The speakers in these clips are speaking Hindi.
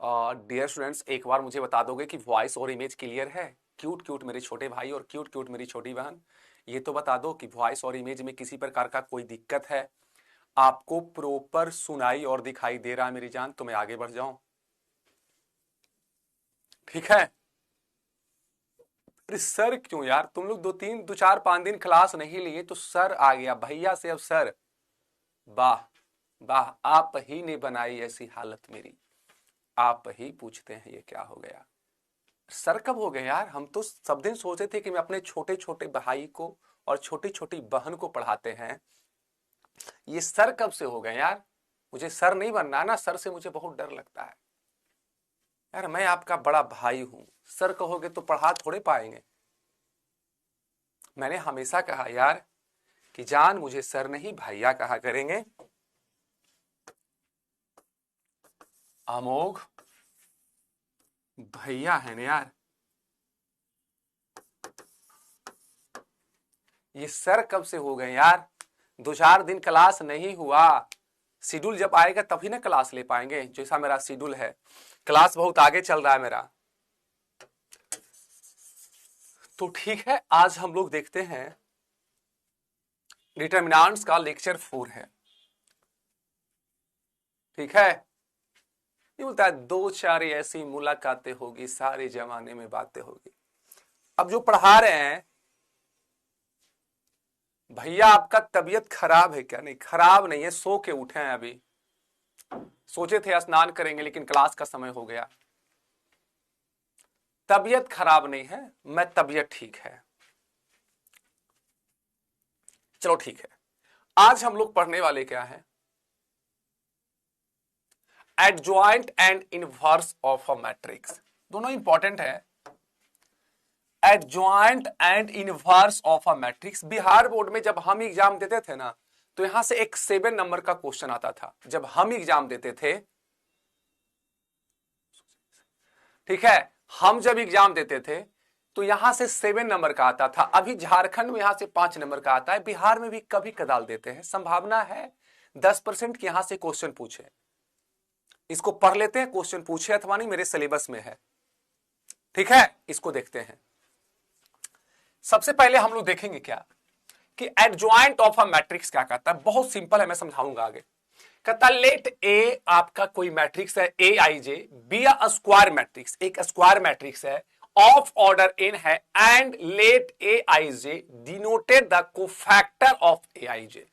डियर स्टूडेंट्स, एक बार मुझे बता दोगे कि वॉइस और इमेज क्लियर है? क्यूट क्यूट मेरे छोटे भाई और क्यूट क्यूट मेरी छोटी बहन, ये तो बता दो कि वॉइस और इमेज में किसी प्रकार का कोई दिक्कत है? आपको प्रॉपर सुनाई और दिखाई दे रहा है मेरी जान? तो मैं आगे बढ़ जाऊं, ठीक है? अरे सर क्यों यार, तुम लोग दो चार पांच दिन क्लास नहीं लिए तो सर आ गया भैया से अब सर। वाह वाह, आप ही ने बनाई ऐसी हालत मेरी। आप ही पूछते हैं ये क्या हो गया। सर कब हो गए यार? हम तो सब दिन सोचते थे कि मैं अपने छोटे छोटे भाई को और छोटी छोटी बहन को पढ़ाते हैं, ये सर कब से हो गए यार? मुझे सर नहीं बनना है ना, सर से मुझे बहुत डर लगता है यार। मैं आपका बड़ा भाई हूं, सर कहोगे तो पढ़ा थोड़े पाएंगे। मैंने हमेशा कहा यार कि जान मुझे सर नहीं भैया कहा करेंगे। अमोघ भैया है ना यार। ये सर कब से हो गए यार? दो चार दिन क्लास नहीं हुआ, शेड्यूल जब आएगा तभी ना क्लास ले पाएंगे। जैसा मेरा शेड्यूल है, क्लास बहुत आगे चल रहा है मेरा। तो ठीक है, आज हम लोग देखते हैं डिटरमिनेंट्स का लेक्चर 4 है, ठीक है? ये बोलता है दो चार ऐसी मुलाकातें होगी, सारे जमाने में बातें होगी। अब जो पढ़ा रहे हैं भैया, आपका तबीयत खराब है क्या? नहीं खराब नहीं है, सो के उठे हैं अभी। सोचे थे स्नान करेंगे लेकिन क्लास का समय हो गया। तबीयत खराब नहीं है, मैं तबीयत ठीक है। चलो ठीक है, आज हम लोग पढ़ने वाले क्या है? Adjoint and inverse of a matrix. दोनों इंपॉर्टेंट है, adjoint and inverse of a matrix. Bihar board में जब हम एग्जाम देते थे ना, तो यहां से एक 7 नंबर का क्वेश्चन आता था जब हम एग्जाम देते थे, ठीक है? हम जब एग्जाम देते थे तो यहां से 7 नंबर का आता था। अभी झारखंड में यहां से 5 नंबर का आता है, बिहार में भी कभी कदाल देते हैं। संभावना है 10% की यहां से क्वेश्चन पूछे। इसको पढ़ लेते हैं, क्वेश्चन पूछे अथवा नहीं, मेरे सिलेबस में है, ठीक है? इसको देखते हैं। सबसे पहले हम लोग देखेंगे क्या कि एडजॉइंट ऑफ अ मैट्रिक्स क्या कहता है। बहुत सिंपल है, मैं समझाऊंगा आगे। कहता लेट ए आपका कोई मैट्रिक्स है, A I J, B a square matrix, एक स्क्वायर मैट्रिक्स है, ऑफ ऑर्डर n है, and let A I J denoted the cofactor of A I J.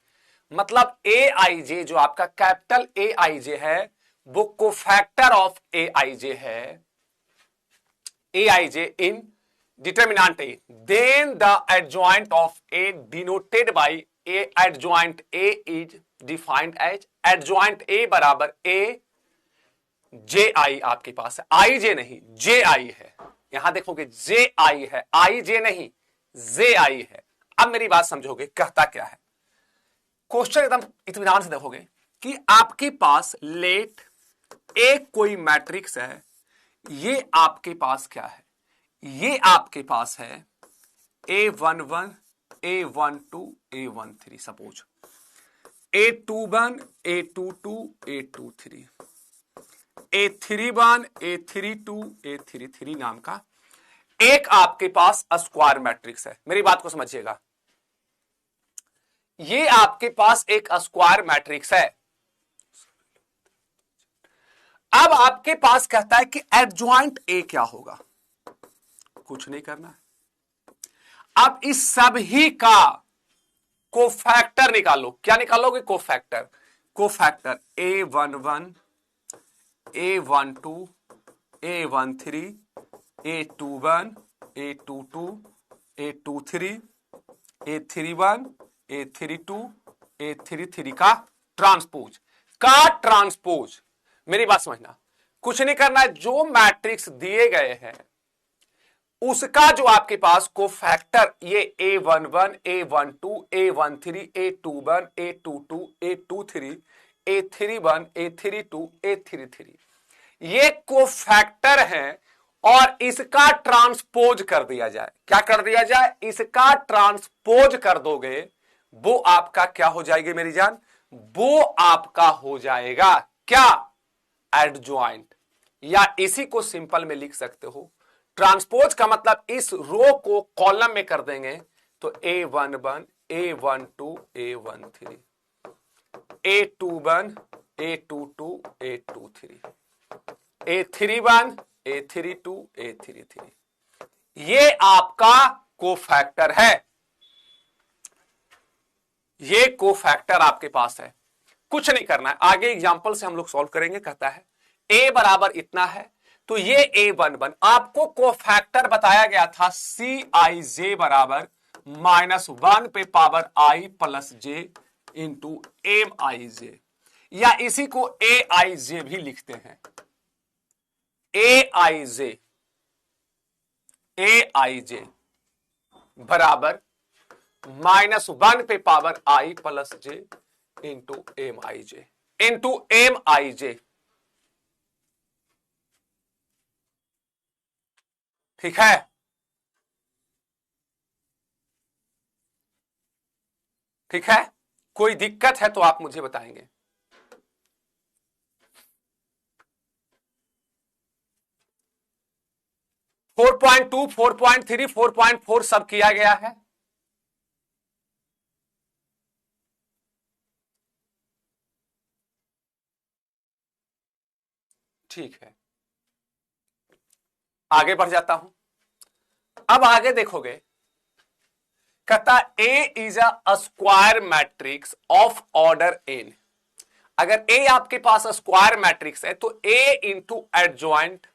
मतलब ए आई जे जो आपका कैपिटल ए आई जे है, वो cofactor of A I J है, A I J in determinant A. Then the adjoint of A denoted by A, adjoint A is defined as, adjoint A बराबर ए जे आई आपके पास है, आई जे नहीं जे आई है। यहां देखोगे जे आई है, आई जे नहीं जे आई है। अब मेरी बात समझोगे, कहता क्या है क्वेश्चन, एकदम इत्मीनान से देखोगे कि आपके पास लेट एक कोई मैट्रिक्स है, ये आपके पास क्या है? ये आपके पास है A11, A12, A13, suppose A21, A22, A23, A31, A32, A33 नाम का एक आपके पास स्क्वायर मैट्रिक्स है। मेरी बात को समझिएगा, ये आपके पास एक स्क्वायर मैट्रिक्स है। अब आपके पास कहता है कि एडजॉइंट ए क्या होगा? कुछ नहीं करना है। अब इस सभी का कोफैक्टर निकालो। क्या निकालोगे? Cofactor. Cofactor A11, A12, A13, A21, A22, A23, A31, A32, A33 का ट्रांसपोज। मेरी बात समझना, कुछ नहीं करना है। जो मैट्रिक्स दिए गए हैं उसका जो आपके पास कोफैक्टर, ये A11, A12, A13, A21, A22, A23, A31, A32, A33, ये कोफैक्टर है और इसका ट्रांसपोज कर दिया जाए। क्या कर दिया जाए? इसका ट्रांसपोज कर दोगे, वो आपका क्या हो जाएगी मेरी जान? वो आपका हो जाएगा क्या? एडजॉइंट। या इसी को सिंपल में लिख सकते हो। ट्रांसपोज का मतलब इस रो को कॉलम में कर देंगे तो A11, A12, A13, A21, A22, A23, A31, A32, A33। ये आपका कोफैक्टर है, ये कोफैक्टर आपके पास है। कुछ नहीं करना है, आगे एग्जांपल से हम लोग सॉल्व करेंगे। कहता है a बराबर इतना है, तो ये A11 आपको कोफैक्टर बताया गया था Cij बराबर -1 पे power i plus j into Mij, या इसी को Aij भी लिखते हैं। Aij बराबर -1 पे power i plus j into Mij। ठीक है, ठीक है, कोई दिक्कत है तो आप मुझे बताएंगे। फोर 4.2, 4.3, 4.4 सब किया गया है। ठीक है, आगे बढ़ जाता हूं। अब आगे देखोगे, कहता A is a square matrix of order n। अगर A आपके पास स्क्वायर मैट्रिक्स है तो A into adjoint,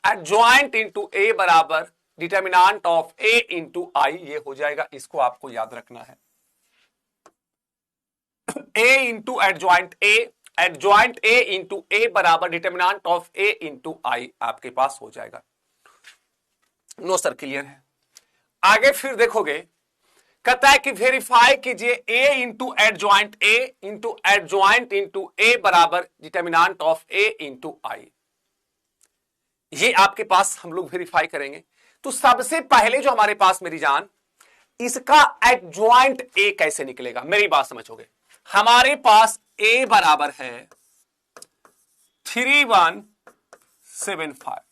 adjoint into A बराबर determinant of A into I, ये हो जाएगा। इसको आपको याद रखना है। A into adjoint A, adjoint A into A बराबर determinant of A into I आपके पास हो जाएगा। नो सर, क्लियर है। आगे फिर देखोगे, कहता है कि वेरीफाई कीजिए A into adjoint A into adjoint into A बराबर determinant of A into I। ये आपके पास हम लोग वेरीफाई करेंगे। तो सबसे पहले जो हमारे पास मेरी जान, इसका एडजॉइंट A कैसे निकलेगा, मेरी बात समझोगे। हमारे पास A बराबर है 3175।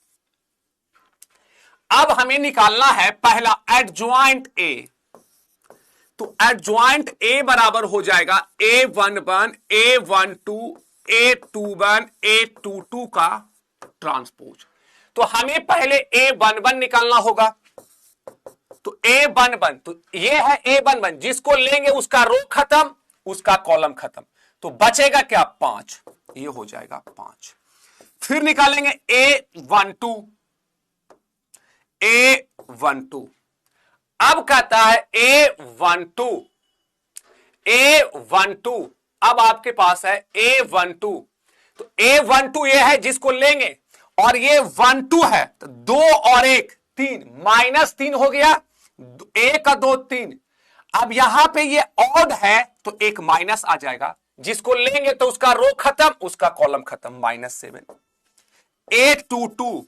अब हमें निकालना है पहला एडजॉइंट A। तो एडजॉइंट A बराबर हो जाएगा A11, A12, A21, A22 का ट्रांसपोज। तो हमें पहले A11 निकालना होगा। तो A11, तो ये है A11, जिसको लेंगे उसका रो खत्म, उसका कॉलम खत्म, तो बचेगा क्या, 5। ये हो जाएगा 5। फिर निकालेंगे A12, A12। अब कहता है A12, A12, अब आपके पास है A12। तो A12 ये है जिसको लेंगे, और ये 12 है, तो 2 और 1 3, -3 हो गया। 1 का 2 3। अब यहां पे ये ऑड है तो एक माइनस आ जाएगा, जिसको लेंगे तो उसका रो खत्म, उसका कॉलम खत्म, -7। 822,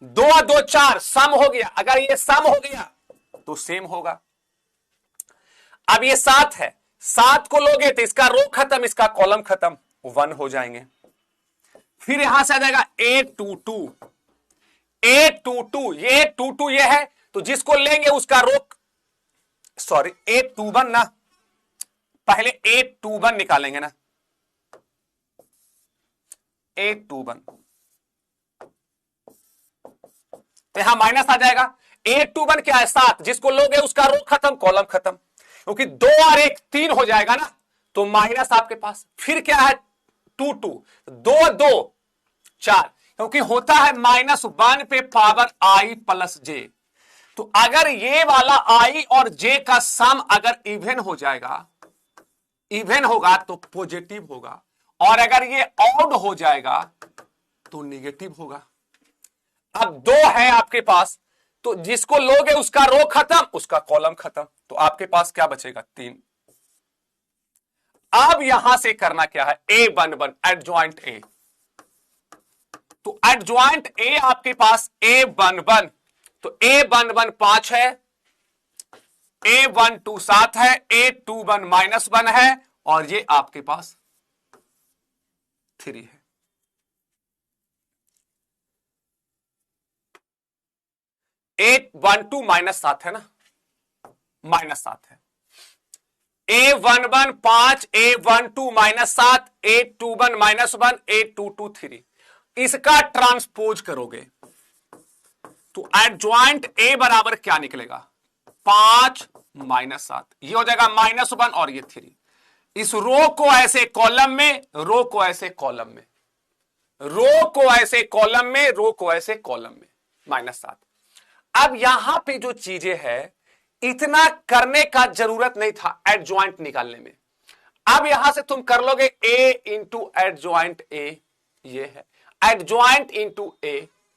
2 2 4 सम हो गया। अगर ये सम हो गया तो सेम होगा। अब ये 7 है, 7 को लोगे तो इसका रो खत्म, इसका कॉलम खत्म, 1 हो जाएंगे। फिर यहां से आ जाएगा 822, 822, ये 22 ये है, तो जिसको लेंगे उसका रो, सॉरी 821 ना, पहले 821 निकालेंगे ना, 821, तो यहां माइनस आ जाएगा। 821 क्या है, 7, जिसको लोगे उसका रो खत्म, कॉलम खत्म, क्योंकि 2 और 1 3 हो जाएगा ना, तो माइनस आपके पास। फिर क्या है 22, 2 2 4, क्योंकि होता है -1 पे पावर i प्लस j। तो अगर ये वाला i और j का सम अगर इवन हो जाएगा, इवन होगा तो पॉजिटिव होगा, और अगर ये ऑड हो जाएगा तो नेगेटिव होगा। अब 2 है आपके पास, तो जिसको लोगे उसका रो खत्म, उसका कॉलम खत्म, तो आपके पास क्या बचेगा, 3। अब यहां से करना क्या है, A11 एडजॉइंट A। तो एडजॉइंट A आपके पास A11, तो A11 5 है, A12 7 है, A21 -1 है, और ये आपके पास 3 है। 812 -7 है ना, -7 है। A11 5, A12 -7, A21 -1, A22 3। इसका ट्रांसपोज करोगे तो एडजॉइंट A बराबर क्या निकलेगा, 5 -7, ये हो जाएगा -1 और ये 3। इस रो को ऐसे कॉलम में, रो को ऐसे कॉलम में, रो को ऐसे कॉलम में, रो को ऐसे कॉलम में, -7। अब यहां पे जो चीजें है इतना करने का जरूरत नहीं था एडजॉइंट निकालने में। अब यहां से तुम कर लोगे A इंटू एडजॉइंट A, ये है एडजॉइंट इंटू A,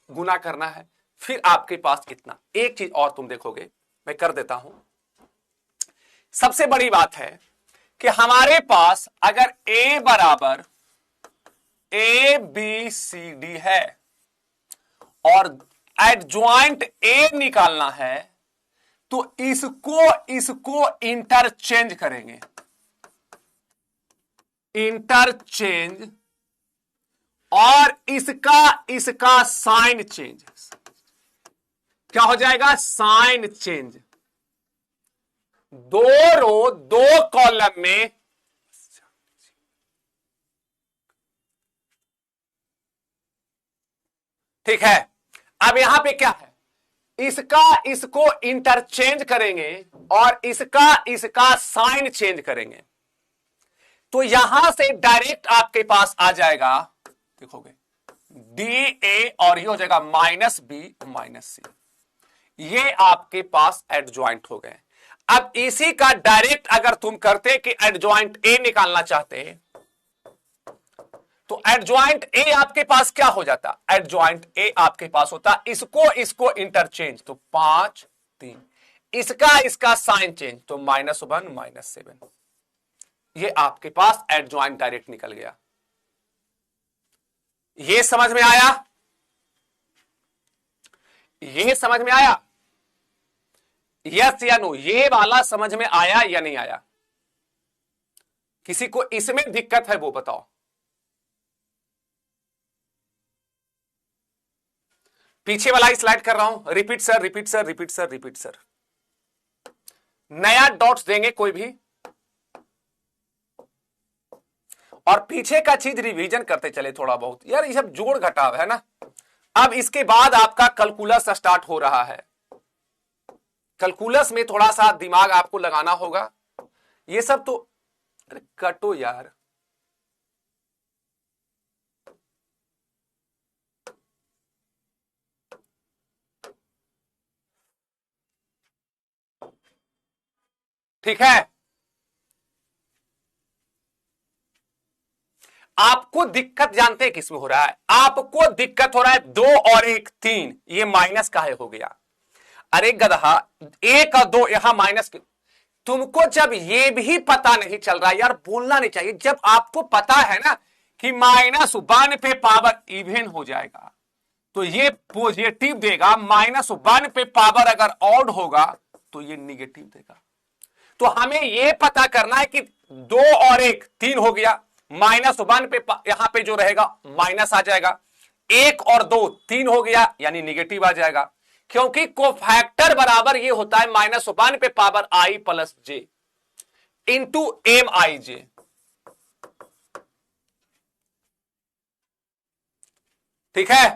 गुना करना है, फिर आपके पास कितना। एक चीज और तुम देखोगे, मैं कर देता हूं। सबसे बड़ी बात है कि हमारे पास अगर A बराबर ABCD है और एडजॉइंट A निकालना है तो इसको इंटरचेंज करेंगे, इंटरचेंज, और इसका साइन चेंज। क्या हो जाएगा, साइन चेंज। 2 रो 2 कॉलम में, ठीक है। अब यहां पे क्या है, इसको इंटरचेंज करेंगे और इसका साइन चेंज करेंगे, तो यहां से डायरेक्ट आपके पास आ जाएगा, देखोगे DA और ये हो जाएगा -B -C। ये आपके पास एडजॉइंट हो गए। अब इसी का डायरेक्ट अगर तुम करते कि एडजॉइंट A निकालना चाहते तो एडजॉइंट A आपके पास क्या हो जाता, एडजॉइंट A आपके पास होता इसको इंटरचेंज, तो 5 3, इसका साइन चेंज, तो -1 -7। ये आपके पास एडजॉइंट डायरेक्ट निकल गया। ये समझ में आया, ये समझ में आया, यस या नो, ये वाला समझ में आया या नहीं आया? किसी को इसमें दिक्कत है वो बताओ। पीछे वाला स्लाइड कर रहा हूं, repeat sir, repeat sir, repeat sir, repeat sir. नया डॉट्स देंगे कोई भी, और पीछे का चीज रिवीजन करते चले थोड़ा बहुत। यार ये सब जोड़ घटाव है ना। अब इसके बाद आपका कैलकुलस स्टार्ट हो रहा है। कैलकुलस में थोड़ा सा दिमाग आपको लगाना होगा। ये सब तो, अरे कटो यार, ठीक है। आपको दिक्कत जानते हैं किसमें हो रहा है? आपको दिक्कत हो रहा है 2 और 1 3, ये माइनस काहे हो गया? अरे गधा, 1 और 2 यहां माइनस क्यों? तुमको जब ये भी पता नहीं चल रहा, यार बोलना नहीं चाहिए। जब आपको पता है ना कि -1 पे पावर इवन हो जाएगा तो ये पॉजिटिव देगा, -1 पे पावर अगर ऑड होगा तो ये निगेटिव देगा। तो हमें ये पता करना है कि 2 और 1 3 हो गया, -1 पे यहां पे जो रहेगा माइनस आ जाएगा, 1 और 2 3 हो गया यानी निगेटिव आ जाएगा, क्योंकि कोफैक्टर बराबर ये होता है -1 पे power i plus J into MIJ। ठीक है,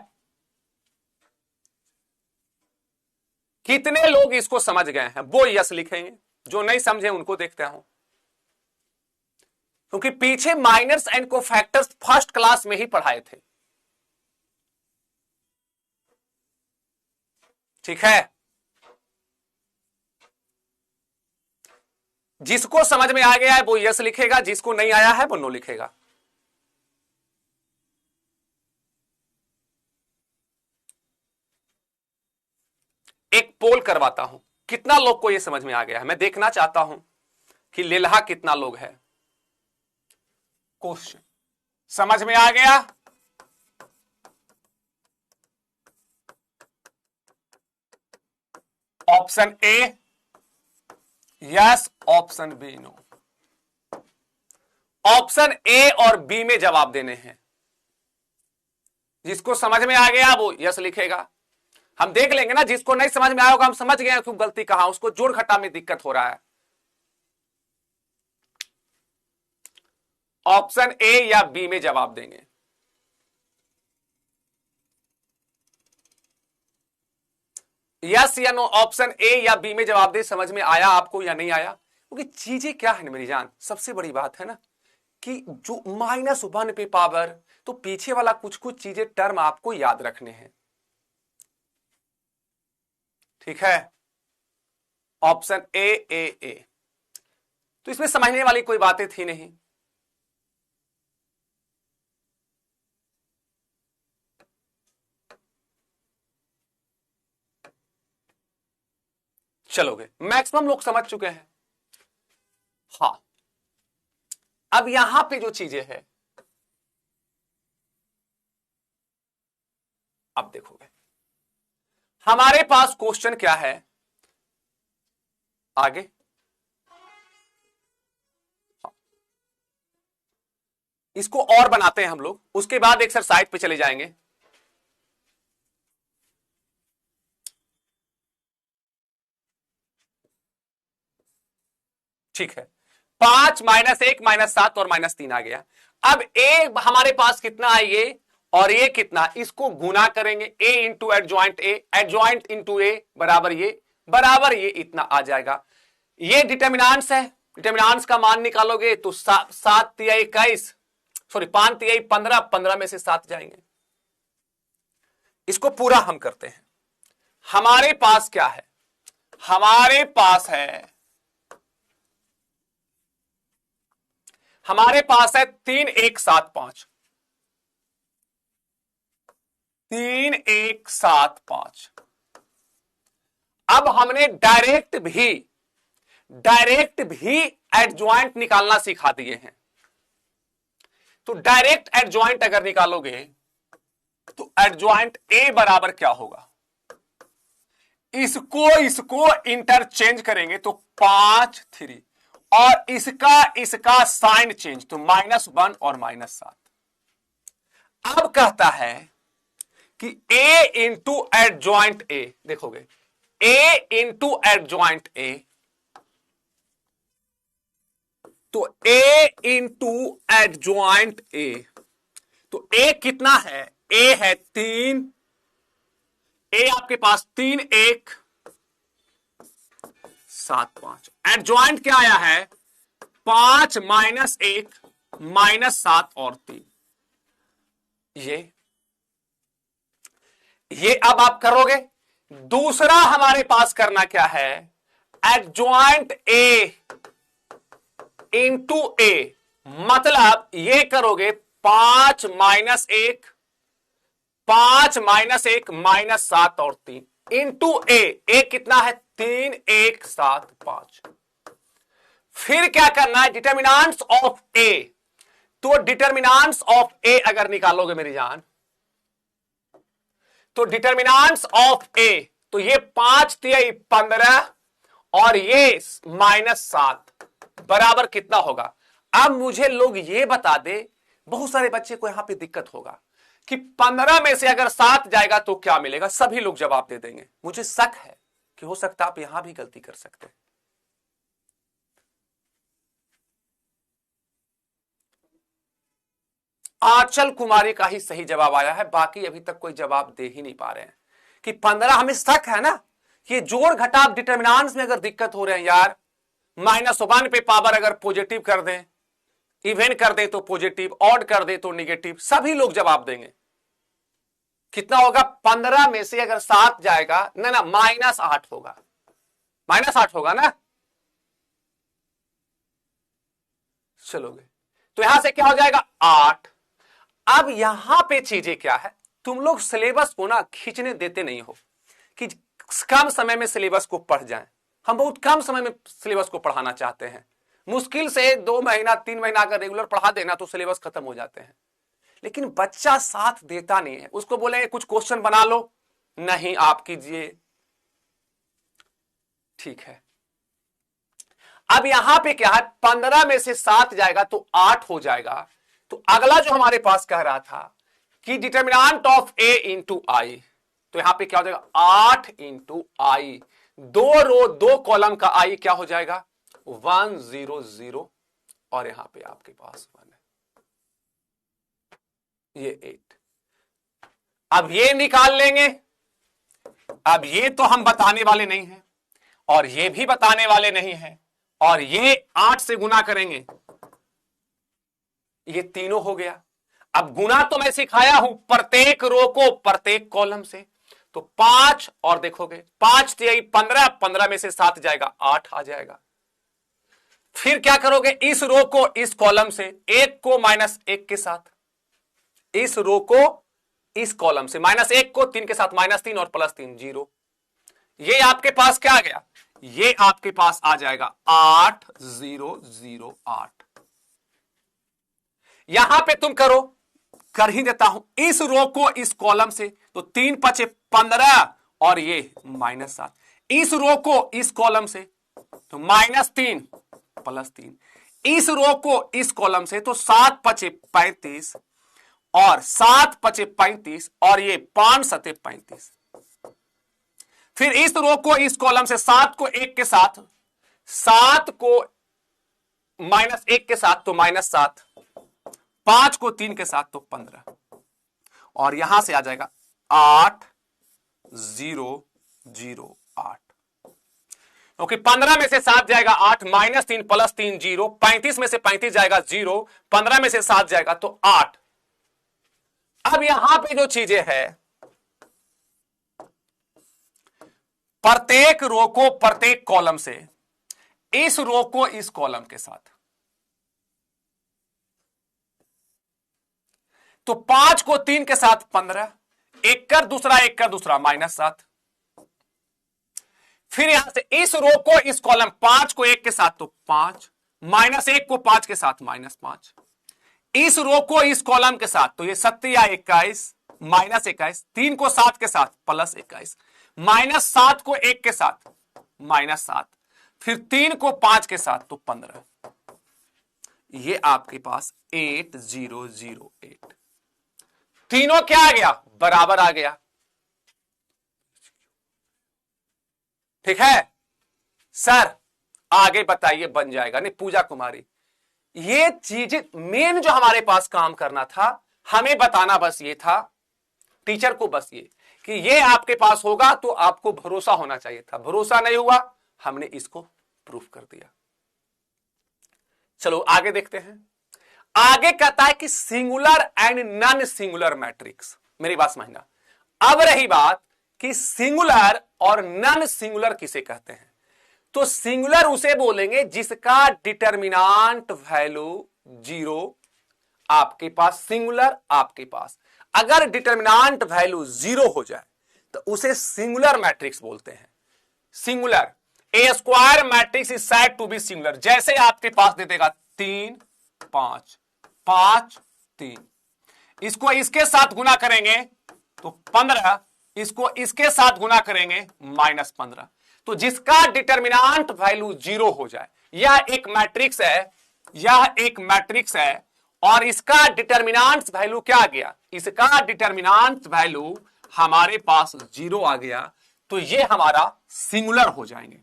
कितने लोग इसको समझ गए हैं वो यस लिखेंगे, जो नहीं समझे उनको देखते हूं। क्योंकि पीछे minors and cofactors first class में ही पढ़ाए थे। ठीक है, जिसको समझ में आ गया है वो यस लिखेगा, जिसको नहीं आया है वो नो लिखेगा। एक पोल करवाता हूं, कितना लोग को यह समझ में आ गया है? मैं देखना चाहता हूं कि लेल्हा कितना लोग है। क्वेश्चन समझ में आ गया? Option A yes, option B no. Option A और बी में जवाब देने हैं। जिसको समझ में आ गया वो यस लिखेगा, हम देख लेंगे ना, जिसको नहीं समझ में आया होगा हम समझ गए क्यों गलती कहां, उसको जोड़ घटा में दिक्कत हो रहा है। ऑप्शन ए या बी में जवाब देंगे। यस या नो, ऑप्शन ए या बी में जवाब दे। समझ में आया आपको या नहीं आया? क्योंकि चीजें क्या है मेरी जान, सबसे बड़ी बात है ना कि जो -1 पे पावर, तो पीछे वाला कुछ कुछ चीजें टर्म आपको याद रखने हैं। ठीक है, ऑप्शन ए ए ए, तो इसमें समझने वाली कोई बातें थी नहीं। चलोगे, मैक्सिमम लोग समझ चुके हैं। हाँ, अब यहां पे जो चीजें हैं, अब देखोगे हमारे पास क्वेश्चन क्या है आगे। हाँ, इसको और बनाते हैं हम लोग, उसके बाद एक्सरसाइज पे चले जाएंगे। ठीक है, 5 -1 -7 और -3 आ गया। अब ए हमारे पास कितना है ये, और ये कितना, इसको गुना करेंगे, A into adjoint A, adjoint into A बराबर ये इतना आ जाएगा। ये डिटर्मिनेंट्स है, डिटर्मिनेंट्स का मान निकालोगे तो 7 तिहाई 21, सॉरी 5 तिहाई 15, 15 में से 7 जाएंगे। इसको पूरा हम करते हैं। हमारे पास क्या है, हमारे पास है 3 1 7 5, 3 1 7 5। अब हमने डायरेक्ट भी एडजॉइंट निकालना सिखा दिए हैं। तो डायरेक्ट एडजॉइंट अगर निकालोगे तो एडजॉइंट ए बराबर क्या होगा, इसको इंटरचेंज करेंगे तो 5 3, और इसका साइन चेंज तो -1 और -7। अब कहता है कि ए इंटू एडजॉइंट ए, देखोगे ए इंटू एडजॉइंट ए, तो ए इंटू एडजॉइंट ए, तो ए कितना है, ए है 3, ए आपके पास 3 1 7 5, एडजॉइंट क्या आया है 5 -1 -7 और 3। ये अब आप करोगे। दूसरा हमारे पास करना क्या है, एडजॉइंट ए इंटू ए, मतलब ये करोगे 5 -1 -7 और 3 इंटू ए कितना है 3 1 7 5। फिर क्या करना है, डिटर्मिनेंट्स ऑफ ए, तो डिटर्मिनेंट्स ऑफ ए अगर निकालोगे मेरी जान, तो डिटर्मिनेंट्स ऑफ ए, तो ये 5 3 15 और ये -7 बराबर कितना होगा। अब मुझे लोग ये बता दे, बहुत सारे बच्चे को यहां पे दिक्कत होगा कि 15 में से अगर 7 जाएगा तो क्या मिलेगा। सभी लोग जवाब दे देंगे। मुझे शक है कि हो सकता है आप यहां भी गलती कर सकते हैं। आंचल कुमारी का ही सही जवाब आया है, बाकी अभी तक कोई जवाब दे ही नहीं पा रहे हैं कि 15। हमें शक है ना, ये जोड़ घटाव डिटर्मिनेंट्स में अगर दिक्कत हो रहे हैं यार, -1 पे पावर अगर पॉजिटिव कर दें, इवन कर दें तो पॉजिटिव, ऑड कर दें तो निगेटिव, सभी लोग जवाब देंगे। कितना होगा, 15 में से अगर 7 जाएगा ना -8 होगा, -8 होगा ना। चलोगे तो यहां से क्या हो जाएगा 8। अब यहां पे चीजें क्या है, तुम लोग सिलेबस को ना खींचने देते नहीं हो कि कम समय में सिलेबस को पढ़ जाएं। हम बहुत कम समय में सिलेबस को पढ़ाना चाहते हैं। मुश्किल से 2 महीना 3 महीना अगर रेगुलर पढ़ा देना तो सिलेबस खत्म हो जाते हैं। लेकिन बच्चा साथ देता नहीं है, उसको बोलेंगे कुछ क्वेश्चन बना लो, नहीं आप कीजिए। ठीक है, अब यहां पे क्या है, 15 में से 7 जाएगा तो 8 हो जाएगा। तो अगला जो हमारे पास कह रहा था कि डिटर्मिनेंट ऑफ ए इंटू आई, तो यहां पे क्या हो जाएगा 8 इंटू आई, 2 रो 2 कॉलम का आई क्या हो जाएगा 100 और यहां पे आपके पास 1 है, ये 8। अब ये निकाल लेंगे। अब ये तो हम बताने वाले नहीं हैं और ये भी बताने वाले नहीं हैं, और ये 8 से गुना करेंगे, ये तीनों हो गया। अब गुना तो मैं सिखाया हूं प्रत्येक रो को प्रत्येक कॉलम से, तो 5 और देखोगे 5 15, 15 में से 7 जाएगा 8 आ जाएगा। फिर क्या करोगे, इस रो को इस कॉलम से, 1 को -1 के साथ, इस रो को इस कॉलम से, -1 को 3 के साथ, -3 और +3 0। ये आपके पास क्या आ गया, ये आपके पास आ जाएगा 8008। यहां पे तुम करो, कर ही देता हूं, इस रो को इस कॉलम से, तो 3 × 5 = 15 और ये -7। इस रो को इस कॉलम से तो -3 +3, इस रो को इस कॉलम से तो 7 × 5 = 35 और 7 × 5 = 35 और ये 5 × 7 = 35। फिर इस रो को इस कॉलम से 7 को 1 के साथ, 7 को -1 के साथ तो -7, 5 को 3 के साथ तो 15 और यहां से आ जाएगा 8008। क्योंकि 15 में से 7 जाएगा 8, -3 +3 0, 35 में से 35 जाएगा 0, 15 में से 7 जाएगा तो 8। अब यहां पे जो चीजें है, प्रत्येक रो को प्रत्येक कॉलम से, इस रो को इस कॉलम के साथ, तो 5 को 3 के साथ 15, एक कर दूसरा -7। फिर यहां से इस रो को इस कॉलम, 5 को 1 के साथ तो 5, -1 को 5 के साथ -5, इस रो को इस कॉलम के साथ तो ये 7 या 21 -21, 3 को 7 के साथ +21, -7 को 1 के साथ -7, फिर 3 को 5 के साथ तो 15। ये आपके पास 8008। तीनों क्या आ गया, बराबर आ गया। ठीक है सर, आगे बताइए बन जाएगा नहीं। पूजा कुमारी, ये चीज मेन जो हमारे पास काम करना था, हमें बताना बस ये था, टीचर को बस ये कि ये आपके पास होगा तो आपको भरोसा होना चाहिए था। भरोसा नहीं हुआ, हमने इसको प्रूफ कर दिया। चलो आगे देखते हैं। आगे कहता है कि singular and non singular matrix. मेरी बात समझना। अब रही बात कि सिंगुलर और नॉन सिंगुलर किसे कहते हैं, तो सिंगुलर उसे बोलेंगे जिसका डिटर्मिनेंट वैल्यू 0 आपके पास, सिंगुलर आपके पास अगर डिटर्मिनेंट वैल्यू 0 हो जाए तो उसे सिंगुलर मैट्रिक्स बोलते हैं। Singular, a square matrix is said to be singular. जैसे आपके पास दे देगा 3 5 5 3, इसको इसके साथ गुना करेंगे तो 15, इसको इसके साथ गुना करेंगे -15, तो जिसका डिटर्मिनेंट वैल्यू 0 हो जाए, यह एक मैट्रिक्स है, यह एक मैट्रिक्स है और इसका डिटर्मिनेंट वैल्यू क्या आ गया, इसका डिटर्मिनेंट वैल्यू हमारे पास 0 आ गया, तो ये हमारा सिंगुलर हो जाएंगे।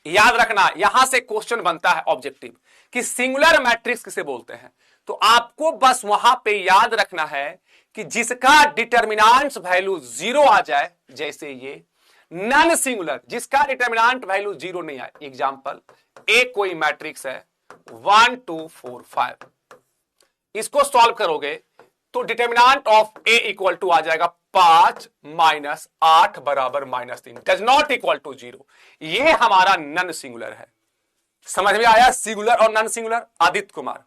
याद रखना, यहां से क्वेश्चन बनता है ऑब्जेक्टिव कि सिंगुलर मैट्रिक्स किसे बोलते हैं, तो आपको बस वहां पे याद रखना है कि जिसका डिटर्मिनेंट वैल्यू 0 आ जाए, जैसे ये नॉन सिंगुलर जिसका डिटर्मिनेंट वैल्यू 0 नहीं आए। एग्जांपल, ए कोई मैट्रिक्स है 1 2 4 5, इसको सॉल्व करोगे तो determinant of A equal to आ जाएगा 5 - 8 बराबर -3, डज नॉट इक्वल टू 0। ये हमारा नॉन सिंगुलर है। समझ में आया सिंगुलर और non singular? Aditya Kumar,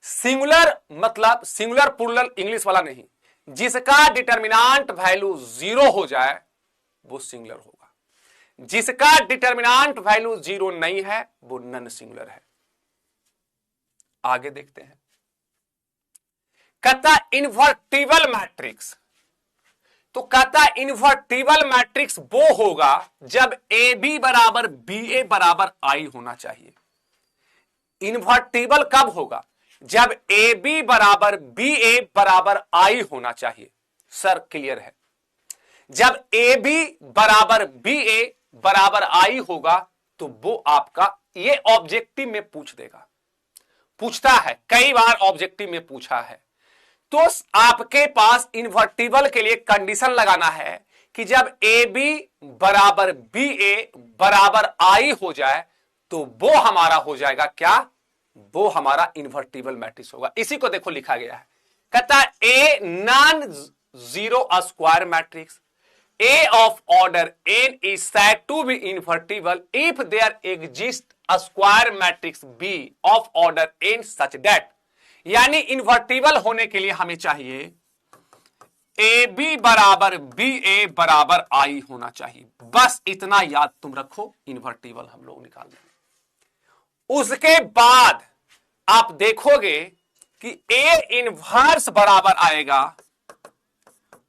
singular मतलब सिंगुलर प्लूरल इंग्लिश वाला नहीं, जिसका डिटर्मिनेंट वैल्यू 0 हो जाए वो सिंगुलर होगा, जिसका डिटर्मिनेंट वैल्यू 0 नहीं है वो नॉन सिंगुलर है। आगे देखते हैं। कहता इन्वर्टिबल मैट्रिक्स, तो कहता इन्वर्टिबल मैट्रिक्स वो होगा जब ए बी बराबर बी ए बराबर आई होना चाहिए। इन्वर्टिबल कब होगा? जब ए बी बराबर बी ए बराबर आई होना चाहिए। सर क्लियर है? जब ए बी बराबर बी ए बराबर आई होगा तो वो आपका, ये ऑब्जेक्टिव में पूछ देगा, पूछता है, कई बार ऑब्जेक्टिव में पूछा है। तो आपके पास इन्वर्टिबल के लिए कंडीशन लगाना है कि जब ए बी बराबर बी ए बराबर आई हो जाए तो वो हमारा हो जाएगा क्या, वो हमारा इन्वर्टिबल मैट्रिक्स होगा। इसी को देखो लिखा गया है, कहता है a non zero square matrix A of order n is said to be invertible if there exists a square matrix B of order n such that, यानी इन्वर्टिबल होने के लिए हमें चाहिए ए बी बराबर बी ए बराबर आई होना चाहिए। बस इतना याद तुम रखो, इन्वर्टिबल हम लोग निकाल देंगे। उसके बाद आप देखोगे कि ए इनवर्स बराबर आएगा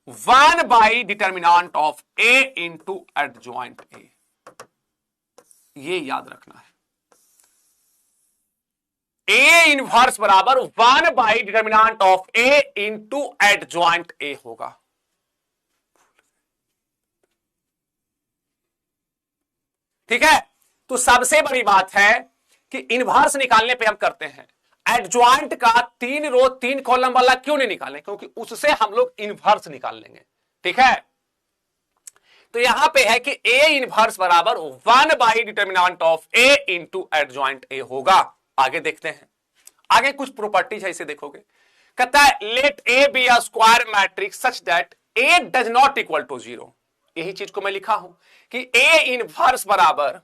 1 by determinant of A into adjoint A. ये याद रखना है, ए इनवर्स बराबर 1 by determinant of A into adjoint ए होगा। ठीक है, तो सबसे बड़ी बात है कि इनवर्स निकालने पे हम करते हैं, एडजॉइंट का 3 रो 3 कॉलम वाला क्यों नहीं निकालें, क्योंकि उससे हम लोग इनवर्स निकाल लेंगे। ठीक है, तो यहां पे है कि ए इनवर्स बराबर 1 by determinant of A into adjoint ए होगा। आगे देखते हैं, आगे कुछ प्रॉपर्टीज है, इसे देखोगे। कहता है let A be a square matrix such that A does not equal to 0। यही चीज को मैं लिखा हूं कि ए इनवर्स बराबर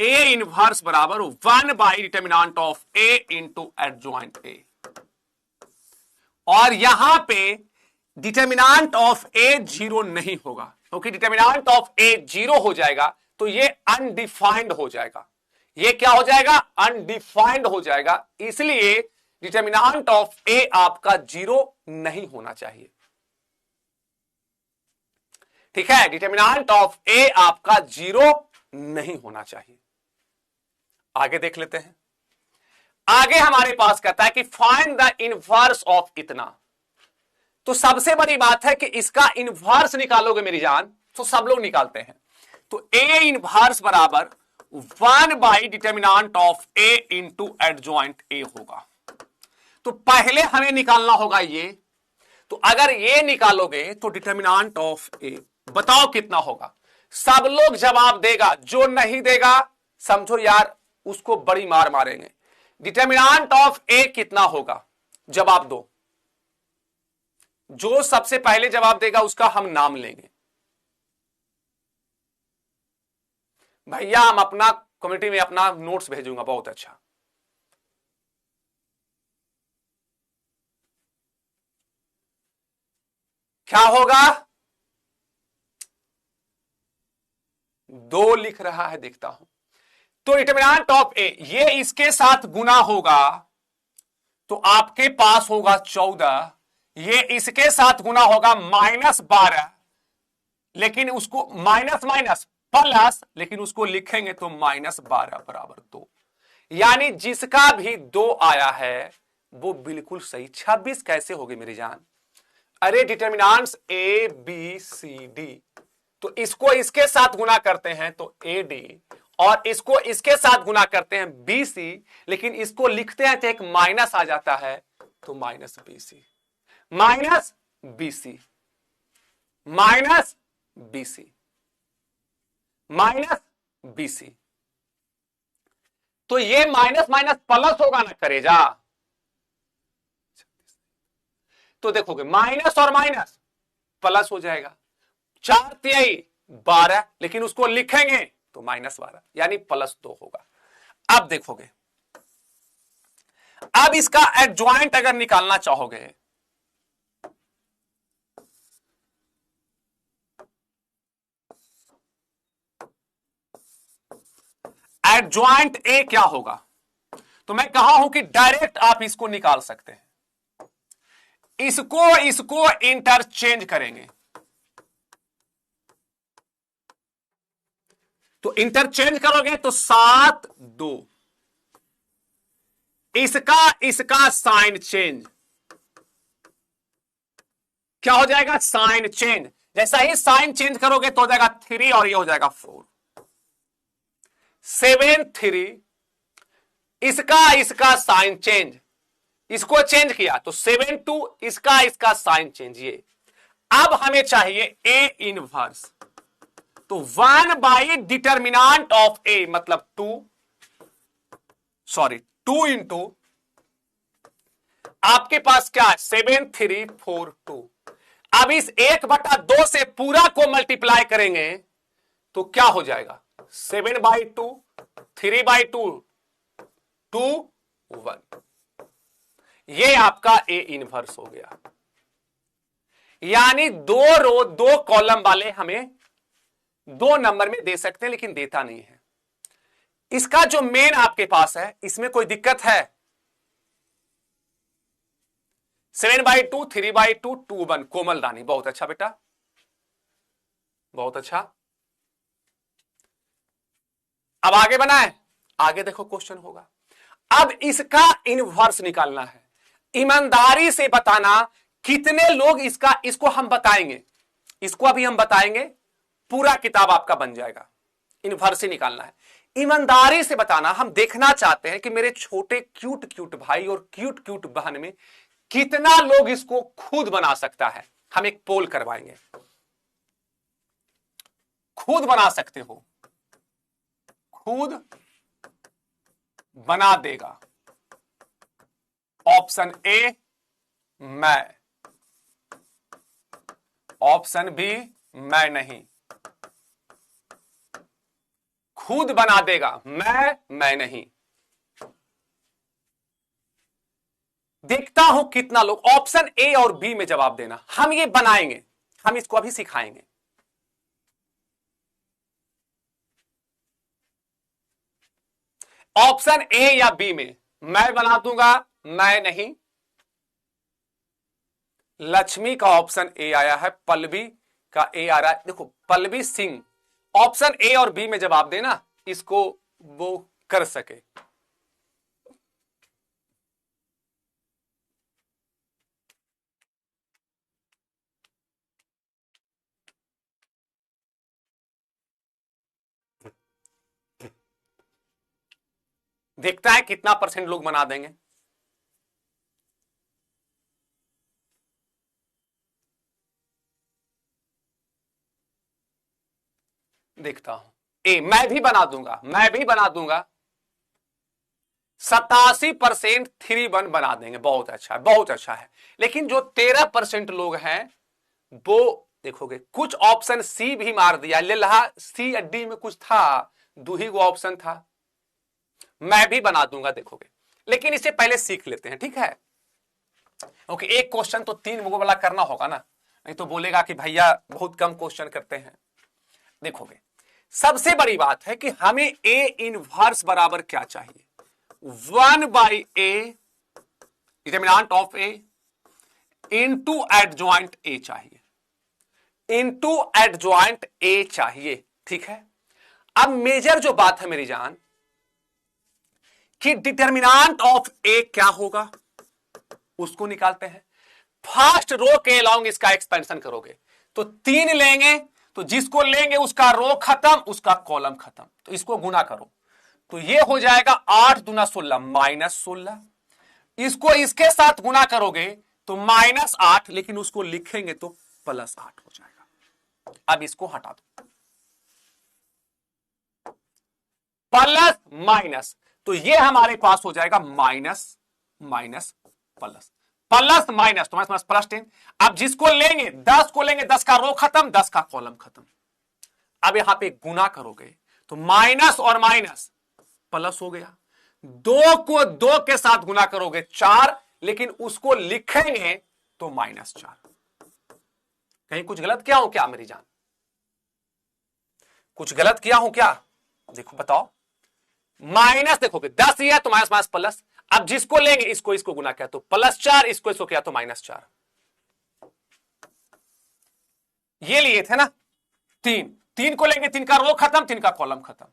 1 by determinant of A into adjoint ए, और यहां पे डिटर्मिनेंट ऑफ ए 0 नहीं होगा, क्योंकि डिटर्मिनेंट ऑफ ए 0 हो जाएगा तो ये अनडिफाइंड हो जाएगा। ये क्या हो जाएगा, अनडिफाइंड हो जाएगा, इसलिए डिटर्मिनेंट ऑफ ए आपका 0 नहीं होना चाहिए। ठीक है, डिटर्मिनेंट ऑफ ए आपका 0 नहीं होना चाहिए। आगे देख लेते हैं, आगे हमारे पास कहता है कि फाइंड द इनवर्स ऑफ इतना। तो सबसे बड़ी बात है कि इसका इनवर्स निकालोगे मेरी जान, तो सब लोग निकालते हैं। तो ए इनवर्स बराबर 1 by determinant of A into adjoint ए होगा। तो पहले हमें निकालना होगा ये, तो अगर ये निकालोगे तो डिटर्मिनेंट ऑफ ए बताओ कितना होगा। सब लोग जवाब देगा, जो नहीं देगा समझो यार उसको बड़ी मार मारेंगे। डिटर्मिनेंट ऑफ ए कितना होगा, जवाब दो। जो सबसे पहले जवाब देगा उसका हम नाम लेंगे। भैया हम अपना कम्युनिटी में अपना नोट्स भेजूंगा, बहुत अच्छा। क्या होगा, 2 लिख रहा है, देखता हूं। तो डिटर्मिनेंट ऑफ ए, ये इसके साथ गुना होगा तो आपके पास होगा 14, ये इसके साथ गुना होगा -12, लेकिन उसको माइनस माइनस प्लस, लेकिन उसको लिखेंगे तो -12 बराबर 2, यानी जिसका भी 2 आया है वो बिल्कुल सही। 26 कैसे होगी मेरी जान, अरे determinants a B c d, तो इसको इसके साथ गुना करते हैं तो ए डी, और इसको इसके साथ गुना करते हैं बी सी, लेकिन इसको लिखते हैं तो एक माइनस आ जाता है तो minus b c, minus b c, minus b c, minus b c. तो ये माइनस माइनस प्लस होगा ना करेजा, तो देखोगे माइनस और माइनस प्लस हो जाएगा, 4 तिहाई 12, लेकिन उसको लिखेंगे तो -12 यानी +2 होगा। अब देखोगे, अब इसका एडजॉइंट अगर निकालना चाहोगे, एडजॉइंट ए क्या होगा, तो मैं कहा हूं कि डायरेक्ट आप इसको निकाल सकते हैं, इसको इंटरचेंज करेंगे। तो इंटरचेंज करोगे तो 7 2, इसका साइन चेंज क्या हो जाएगा, साइन चेंज। जैसा ही साइन चेंज करोगे तो हो जाएगा 3 और ये हो जाएगा 4। 7 3, इसका साइन चेंज, इसको चेंज किया तो 7 2, इसका साइन चेंज। ये अब हमें चाहिए ए इनवर्स, तो 1 बाई डिटर्मिनांट ऑफ ए मतलब 2 इंटू आपके पास क्या है 7 3 4 2। अब इस 1/2 से पूरा को मल्टीप्लाई करेंगे तो क्या हो जाएगा 7/2, 3/2, 2 1। ये आपका ए इनवर्स हो गया। यानी 2 रो 2 कॉलम वाले हमें 2 नंबर में दे सकते हैं, लेकिन देता नहीं है। इसका जो मेन आपके पास है इसमें कोई दिक्कत है? 7/2, 3/2, 2 1। कोमल रानी, बहुत अच्छा बेटा, बहुत अच्छा। अब आगे बनाए, आगे देखो क्वेश्चन होगा। अब इसका इनवर्स निकालना है। ईमानदारी से बताना कितने लोग इसको हम बताएंगे, इसको अभी हम बताएंगे, पूरा किताब आपका बन जाएगा। इनवर्स ही निकालना है। ईमानदारी से बताना, हम देखना चाहते हैं कि मेरे छोटे क्यूट क्यूट भाई और क्यूट क्यूट बहन में कितना लोग इसको खुद बना सकता है। हम एक पोल करवाएंगे, खुद बना सकते हो, खुद बना देगा। ऑप्शन ए मैं, ऑप्शन बी मैं नहीं। खुद बना देगा, मैं नहीं। देखता हूं कितना लोग ऑप्शन ए और बी में जवाब देना। हम ये बनाएंगे, हम इसको अभी सिखाएंगे। ऑप्शन ए या बी में मैं बना दूंगा, मैं नहीं। लक्ष्मी का ऑप्शन ए आया है, पल्लवी का ए आ रहा है। देखो पल्लवी सिंह, ऑप्शन ए और बी में जवाब देना, इसको वो कर सके। देखता है कितना % लोग बना देंगे। देखता हूं। ए मैं भी बना दूंगा, मैं भी बना दूंगा। 87% 3 1 बना देंगे, बहुत अच्छा है, बहुत अच्छा है। लेकिन जो 13% लोग हैं वो देखोगे कुछ ऑप्शन सी भी मार दिया। ले रहा सी या डी में कुछ था, 2 ही वो ऑप्शन था। मैं भी बना दूंगा, देखोगे। लेकिन इसे पहले सीख लेते हैं, ठीक है? क्योंकि एक क्वेश्चन तो 3 वो वाला करना होगा ना, नहीं तो बोलेगा कि भैया बहुत कम क्वेश्चन करते हैं। देखोगे सबसे बड़ी बात है कि हमें ए इनवर्स बराबर क्या चाहिए, 1 by A determinant of A into adjoint A चाहिए, इनटू एडजॉइंट ए चाहिए, ठीक है? अब मेजर जो बात है मेरी जान कि डिटर्मिनेंट ऑफ ए क्या होगा, उसको निकालते हैं। फर्स्ट रो के अलोंग इसका एक्सपेंशन करोगे तो 3 लेंगे, तो जिसको लेंगे उसका रो खत्म, उसका कॉलम खत्म, तो इसको गुना करो तो ये हो जाएगा 8 दूना 16 -16। इसको इसके साथ गुना करोगे तो -8, लेकिन उसको लिखेंगे तो +8 हो जाएगा। अब इसको हटा दो, प्लस माइनस, तो ये हमारे पास हो जाएगा minus minus plus, plus minus तो माइनस प्लस 10। अब जिसको लेंगे 10 को लेंगे, 10 का रो खत्म, 10 का कॉलम खत्म। अब यहां पे गुना करोगे तो माइनस और माइनस प्लस हो गया। 2 को 2 के साथ गुना करोगे 4, लेकिन उसको लिखेंगे तो -4। कहीं कुछ गलत किया हूं क्या मेरी जान? कुछ गलत किया हूं क्या? देखो बताओ, माइनस देखोगे 10 ही है तो माइनस माइनस प्लस। अब जिसको लेंगे इसको गुना किया तो +4, इसको किया तो -4। ये लिए थे ना 3 को लेंगे, 3 का रो खत्म, 3 का कॉलम खत्म,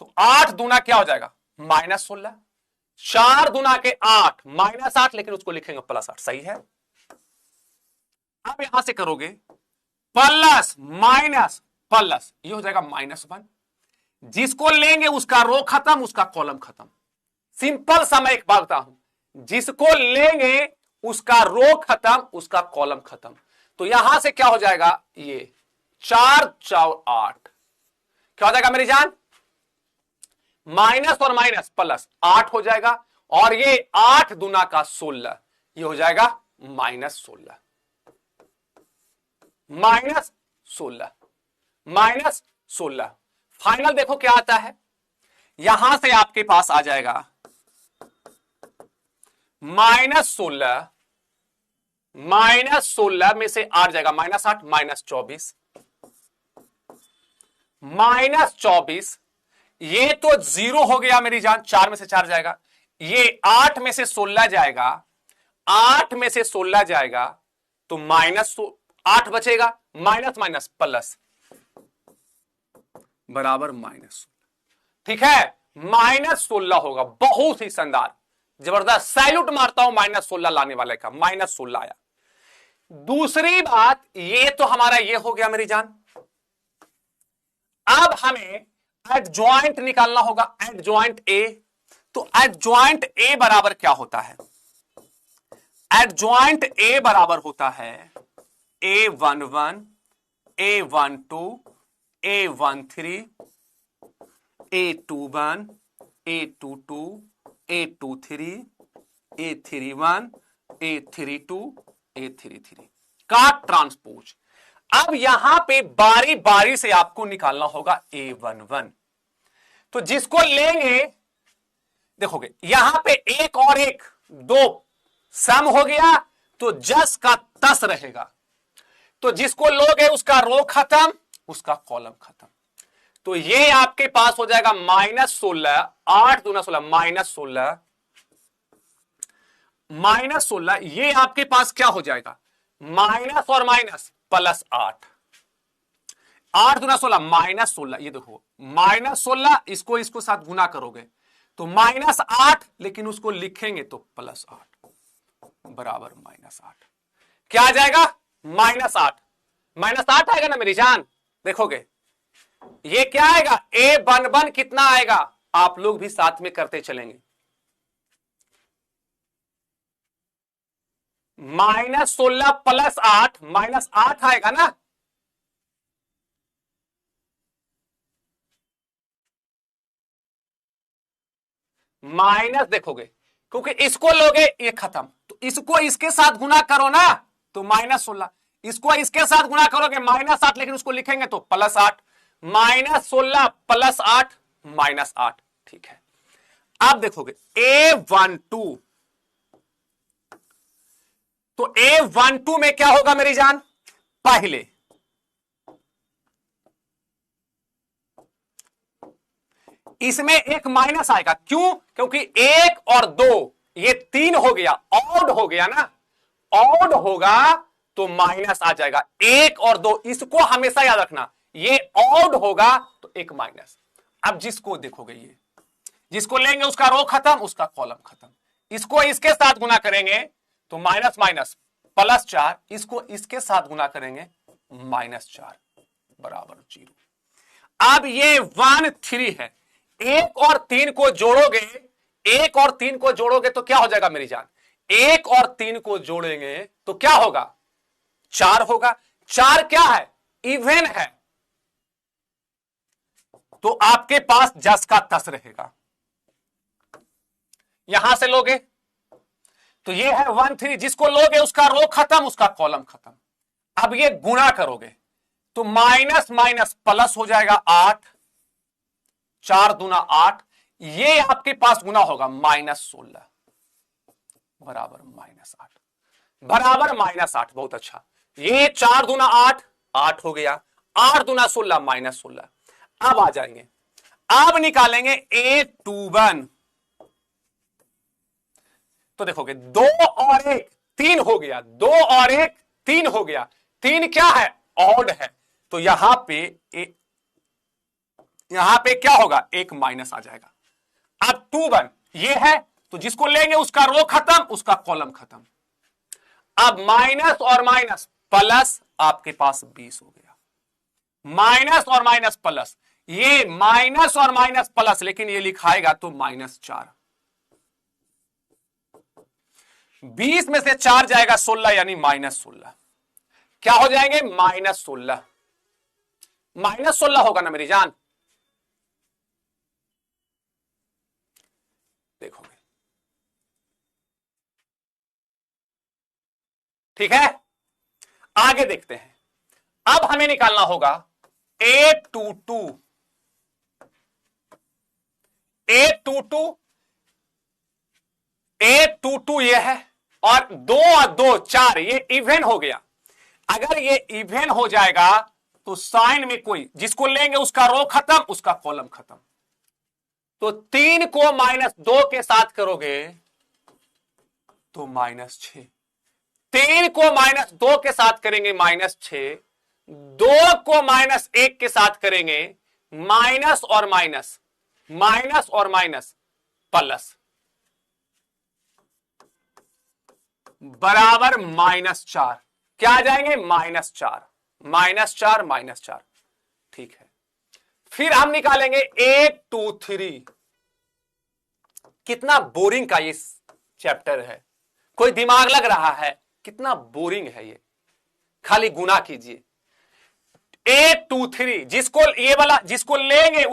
तो 8 दूना क्या हो जाएगा -16, 4 दूना के 8 -8, लेकिन उसको लिखेंगे +8, सही है। अब यहां से करोगे प्लस माइनस प्लस, ये हो जाएगा -1। जिसको लेंगे उसका रो खत्म, उसका कॉलम खत्म। सिंपल सा मैं एक बात बता हूं, जिसको लेंगे उसका रो खत्म, उसका कॉलम खत्म। तो यहां से क्या हो जाएगा, ये 4 4 8 क्या हो जाएगा मेरी जान, माइनस और माइनस प्लस 8 हो जाएगा। और ये 8 दूना का 16, ये हो जाएगा -16, -16 फाइनल देखो क्या आता है, यहां से आपके पास आ जाएगा -16 में से 8 जाएगा -8 -24 -24, ये तो 0 हो गया मेरी जान, 4 में से 4 जाएगा, ये 8 में से 16 जाएगा, 8 में से 16 जाएगा तो -8 बचेगा, माइनस माइनस प्लस बराबर -16। ठीक है, -16 होगा। बहुत ही शानदार, जबरदस्त, सैल्यूट मारता हूं -16 लाने वाले का, -16 आया। दूसरी बात, ये तो हमारा ये हो गया मेरी जान। अब हमें एडजॉइंट निकालना होगा, एडजॉइंट ए। तो एडजॉइंट ए बराबर क्या होता है, एडजॉइंट ए बराबर होता है A11 A12 A13 A21 A22 A23 A31 A32 A33 का ट्रांसपोज। अब यहां पे बारी बारी से आपको निकालना होगा A11। तो जिसको लेंगे, देखोगे यहां पे एक और एक 2 सम हो गया तो जस का तस रहेगा। तो जिसको लोगे उसका रो खत्म, उसका कॉलम खत्म। तो ये आपके पास हो जाएगा -16, 8 दूना 16, -16 ये आपके पास क्या हो जाएगा, माइनस और माइनस प्लस 8, 8 दूना 16 -16, ये देखो -16, इसको साथ गुना करोगे तो -8, लेकिन उसको लिखेंगे तो +8 बराबर -8। क्या आ जाएगा, -8, -8 आएगा ना मेरी जान। देखोगे ये क्या आएगा, A11 कितना आएगा, आप लोग भी साथ में करते चलेंगे, -16 प्लस 8 -8 आएगा ना। माइनस देखोगे, क्योंकि इसको लोगे ये खत्म, तो इसको इसके साथ गुना करो ना तो -16, इसको इसके साथ गुना करोगे -8, लेकिन उसको लिखेंगे तो +8, -16 प्लस 8 -8। ठीक है, अब देखोगे A12, तो A12 में क्या होगा मेरी जान, पहले इसमें एक माइनस आएगा, क्यों, क्योंकि 1 और 2 ये 3 हो गया, ऑड हो गया ना, ऑड होगा तो माइनस आ जाएगा। 1 और 2 इसको हमेशा याद रखना, ये ऑड होगा तो एक माइनस। अब जिसको देखोगे, ये जिसको लेंगे उसका रो खत्म, उसका कॉलम खत्म। इसको इसके साथ गुना करेंगे तो माइनस माइनस +4, इसको इसके साथ गुना करेंगे -4 बराबर 0। अब ये 1 3 है, 1 और 3 को जोड़ोगे, 1 और 3 को जोड़ोगे तो क्या हो जाएगा मेरी जान, 1 और 3 को जोड़ेंगे तो क्या होगा, 4 होगा। 4 क्या है, इवन है, तो आपके पास जस का तस रहेगा। यहां से लोगे तो ये है 1 3, जिसको लोगे उसका रो खत्म, उसका कॉलम खत्म। अब ये गुणा करोगे तो माइनस माइनस प्लस हो जाएगा 8, 4 दूना 8, ये आपके पास गुना होगा -16 बराबर -8 बराबर -8। बहुत अच्छा, ये 4 दूना 8 8 हो गया, 8 दूना 16 -16। अब आ जाएंगे, अब निकालेंगे A21, तो देखोगे 2 और 1 3 हो गया, 2 और 1 3 हो गया, 3 क्या है, ऑड है, तो यहां पे क्या होगा, एक माइनस आ जाएगा। अब 21 ये है, तो जिसको लेंगे उसका रो खत्म, उसका कॉलम खत्म। अब माइनस और माइनस प्लस आपके पास 20 हो गया। माइनस और माइनस प्लस, ये माइनस और माइनस प्लस, लेकिन ये लिखाएगा तो -4। 20 में से 4 जाएगा 16, यानी -16। क्या हो जाएंगे? -16। -16 होगा ना मेरी जान? देखोगे, ठीक है। आगे देखते हैं। अब हमें निकालना होगा A22। A22 ये है, और 2 और 2 4, ये इवन हो गया। अगर ये इवन हो जाएगा तो साइन में कोई, जिसको लेंगे उसका रो खत्म, उसका कॉलम खत्म। तो 3 को -2 के साथ करोगे तो -6। 3 को -2 के साथ करेंगे -6। 2 को -1 के साथ करेंगे माइनस और माइनस, माइनस और माइनस प्लस, बराबर -4। क्या आ जाएंगे? -4, -4, -4। ठीक है। फिर हम निकालेंगे 8 2 3। कितना बोरिंग का ये चैप्टर है, कोई दिमाग लग रहा है? कितना बोरिंग है ये, खाली गुना कीजिए। 8 2 3, जिसको ये वाला जिसको लेंगे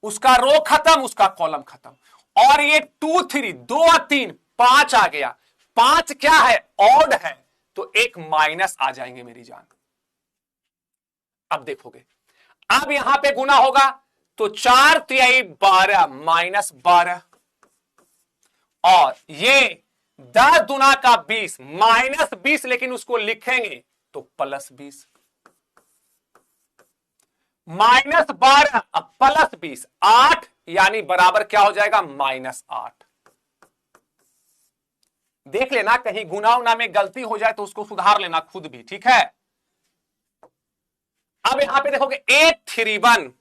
उसका रो खत्म, उसका कॉलम खत्म। और ये 2 3, 2 और 3 5 आ गया। 5 क्या है? ऑड है, तो एक माइनस आ जाएंगे मेरी जान। अब देखोगे, अब यहां पे गुना होगा तो 4 तिहाई 12 -12, और ये 10 दुना का 20 -20, लेकिन उसको लिखेंगे तो +20। -12 अब +20, 8, यानी बराबर क्या हो जाएगा? -8। देख लेना, कहीं गुना उना में गलती हो जाए तो उसको सुधार लेना खुद भी, ठीक है। अब यहां पे देखोगे 8 3 1,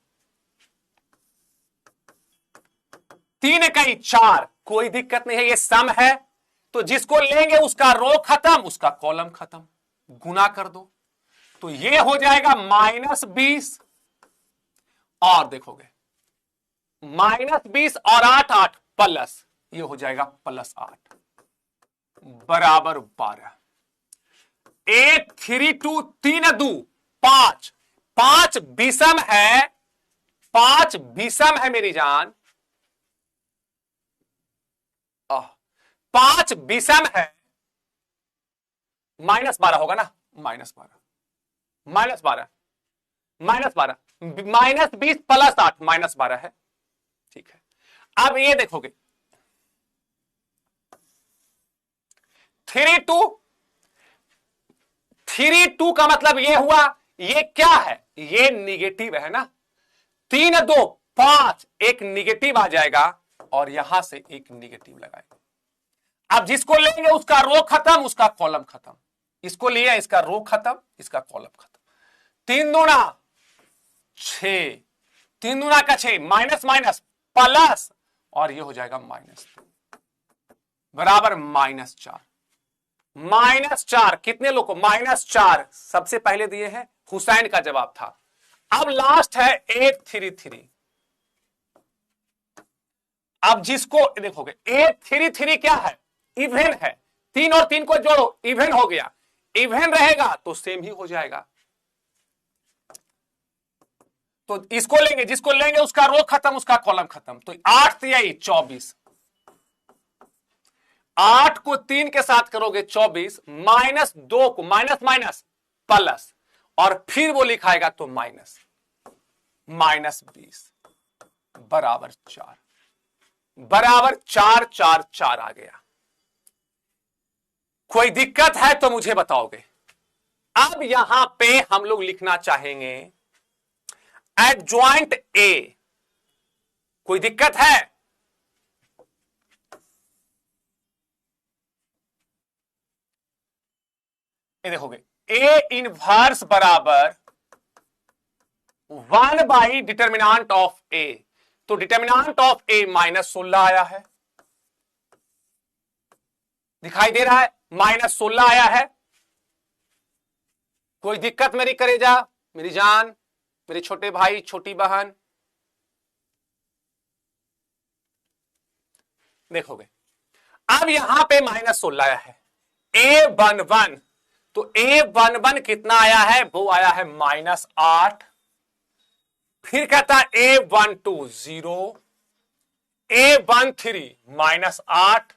3 इकाई 4, कोई दिक्कत नहीं है, ये सम है, तो जिसको लेंगे उसका रो खत्म, उसका कॉलम खत्म। गुना कर दो तो ये हो जाएगा -20, और देखोगे -20 और 8 8 प्लस, ये हो जाएगा +8, बराबर 12। 8 3 2, 3 2 5, 5 विषम है, 5 विषम है मेरी जान। 5 विषम है, -12 होगा ना? -12, -12, -12, -20 + 8 -12 है, ठीक है। अब ये देखोगे 3 2, 3 2 का मतलब ये हुआ, ये क्या है? ये निगेटिव है ना। 3 2 5, एक निगेटिव आ जाएगा, और यहां से एक निगेटिव लगाएंगे। अब जिसको लेंगे उसका रो खत्म, उसका कॉलम खत्म। इसको लिया, इसका रो खत्म, इसका कॉलम खत्म। 3 दूना 6, 3 दूना का 6, माइनस माइनस प्लस, और ये हो जाएगा -2, बराबर -4। -4 कितने लोग को? -4 सबसे पहले दिए हैं, हुसैन का जवाब था। अब लास्ट है 8 3 3। अब जिसको देखोगे 8 3 3 क्या है? इवन है। 3 और 3 को जोड़ो, इवन हो गया। इवन रहेगा तो सेम ही हो जाएगा। तो इसको लेंगे, जिसको लेंगे उसका रो खत्म, उसका कॉलम खत्म। तो 8 तिहाई 24, 8 को 3 के साथ करोगे 24, -2 को माइनस माइनस प्लस, और फिर वो लिखाएगा तो -20, बराबर 4, बराबर 4 4 4 आ गया। कोई दिक्कत है तो मुझे बताओगे। अब यहां पे हम लोग लिखना चाहेंगे एडजॉइंट ए। कोई दिक्कत है? ये देखोगे ए इनवर्स बराबर 1 डिटर्मिनेंट ऑफ ए। तो डिटर्मिनेंट ऑफ ए -16 आया है, दिखाई दे रहा है, -16 आया है। कोई दिक्कत मेरी करेजा, मेरी जान, मेरे छोटे भाई छोटी बहन? देखोगे अब यहां पे -16 आया है A11, तो A11 कितना आया है? वो आया है -8। फिर कहता है A12 0, A13 -8,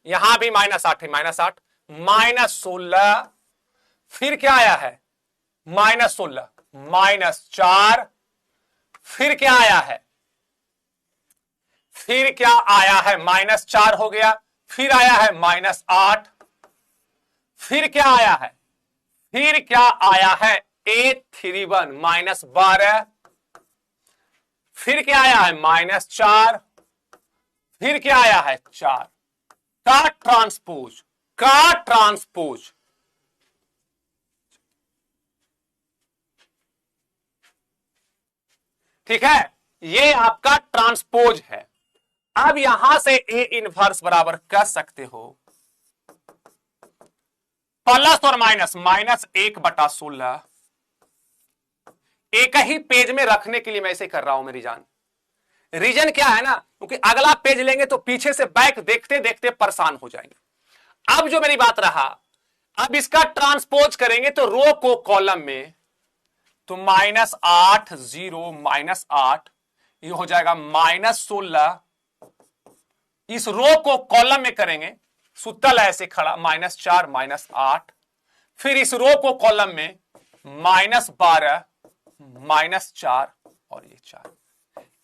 यहां भी -8 है, -8 -16, फिर क्या आया है? -16 -4, फिर क्या आया है? फिर क्या आया है? -4 हो गया, फिर आया है -8, फिर क्या आया है? फिर क्या आया है? A31 -12, फिर क्या आया है? -4, फिर क्या आया है? 4 का ट्रांसपोज, का ट्रांसपोज। ठीक है, ये आपका ट्रांसपोज है। अब यहां से A इनवर्स बराबर कर सकते हो प्लस और माइनस, -1/16। एक ही पेज में रखने के लिए मैं इसे कर रहा हूं मेरी जान। रीजन क्या है ना, क्योंकि अगला पेज लेंगे तो पीछे से बैक देखते देखते परेशान हो जाएंगे। अब जो मेरी बात रहा, अब इसका ट्रांसपोज करेंगे तो रो को कॉलम में, तो -8 0 -8, ये हो जाएगा -16। इस रो को कॉलम में करेंगे, सुतल ऐसे खड़ा, -4 -8, फिर इस रो को कॉलम में -12 -4 और ये 4।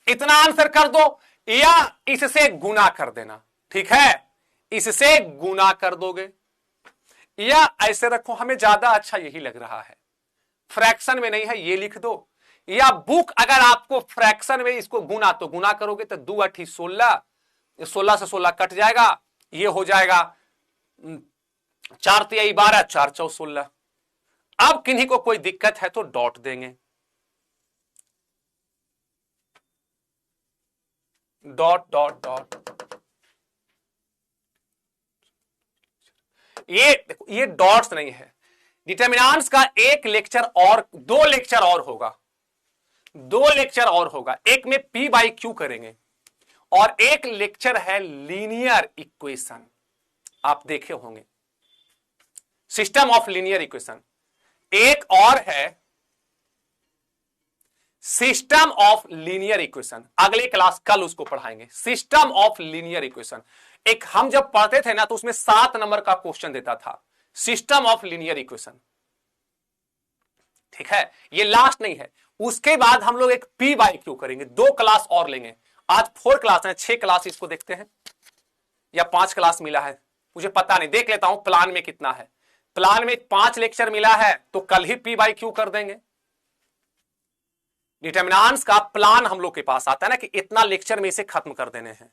इतना आंसर कर दो या इससे गुना कर देना। ठीक है, इससे गुना कर दोगे या ऐसे रखो, हमें ज्यादा अच्छा यही लग रहा है। फ्रैक्शन में नहीं है, ये लिख दो, या बुक अगर आपको फ्रैक्शन में इसको गुना, तो गुना करोगे तो 2 8 16, 16 से 16 कट जाएगा, ये हो जाएगा 4 3 12, 4 4 16। अब किन्हीं को कोई दिक्कत है तो डॉट देंगे, डॉट डॉट डॉट। ये देखो, ये डॉट्स नहीं है। डिटर्मिनेंट्स का एक लेक्चर और, 2 लेक्चर और होगा, 2 लेक्चर और होगा। एक में P बाई Q करेंगे और एक लेक्चर है लीनियर इक्वेशन, आप देखे होंगे, सिस्टम ऑफ लीनियर इक्वेशन। एक और है सिस्टम ऑफ लीनियर इक्वेशन, अगले क्लास कल उसको पढ़ाएंगे। सिस्टम ऑफ लीनियर इक्वेशन एक हम जब पढ़ते थे ना, तो उसमें 7 नंबर का क्वेश्चन देता था, सिस्टम ऑफ लीनियर इक्वेशन। ठीक है, ये लास्ट नहीं है, उसके बाद हम लोग एक P बाई Q करेंगे, 2 क्लास और लेंगे। आज 4 क्लास है, 6 क्लास इसको देखते हैं, या 5 क्लास मिला है मुझे पता नहीं, देख लेता हूं प्लान में कितना है। प्लान में 5 लेक्चर मिला है, तो कल ही P बाई Q कर देंगे। डिटर्मिनेंट्स का प्लान हम लोग के पास आता है ना, कि इतना लेक्चर में इसे खत्म कर देने हैं।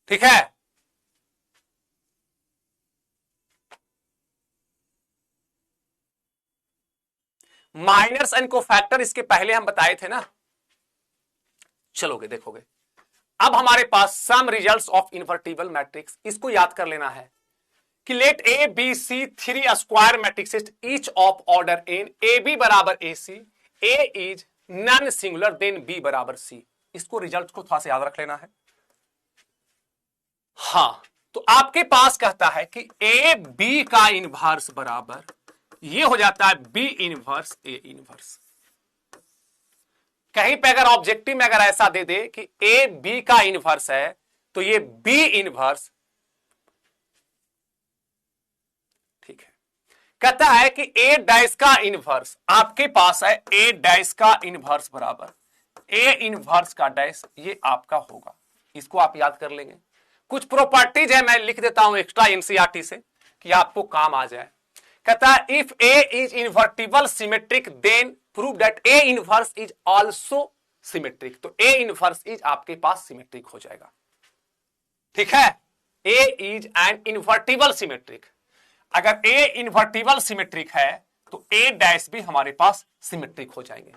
ठीक है, माइनर्स एंड कोफैक्टर इसके पहले हम बताए थे ना, चलोगे देखोगे। अब हमारे पास some results of invertible matrix, इसको याद कर लेना है कि let A B C 3 square matrix each of order n, A B बराबर A C, A is non singular, then B बराबर सी। इसको रिजल्ट को थोड़ा सा याद रख लेना है। हां, तो आपके पास कहता है कि ए बी का इनवर्स बराबर, ये हो जाता है बी इनवर्स ए इनवर्स। कहीं पे अगर ऑब्जेक्टिव में अगर ऐसा दे दे कि ए बी का इनवर्स है, तो ये बी इनवर्स, ठीक है। कहता है कि ए डैश का इनवर्स, आपके पास है ए डैश का इनवर्स बराबर ए इनवर्स का डैश, ये आपका होगा। इसको आप याद कर लेंगे। कुछ प्रॉपर्टीज है, मैं लिख देता हूं एक्स्ट्रा एनसीईआरटी से कि आपको काम आ जाए। कहता है if A is invertible symmetric then prove that A inverse is also symmetric. तो ए इनवर्स इज आपके पास सिमेट्रिक हो जाएगा। ठीक है, ए इज एन इन्वर्टिबल सिमेट्रिक। अगर ए इन्वर्टिबल सिमेट्रिक है तो ए डैश भी हमारे पास सिमेट्रिक हो जाएंगे।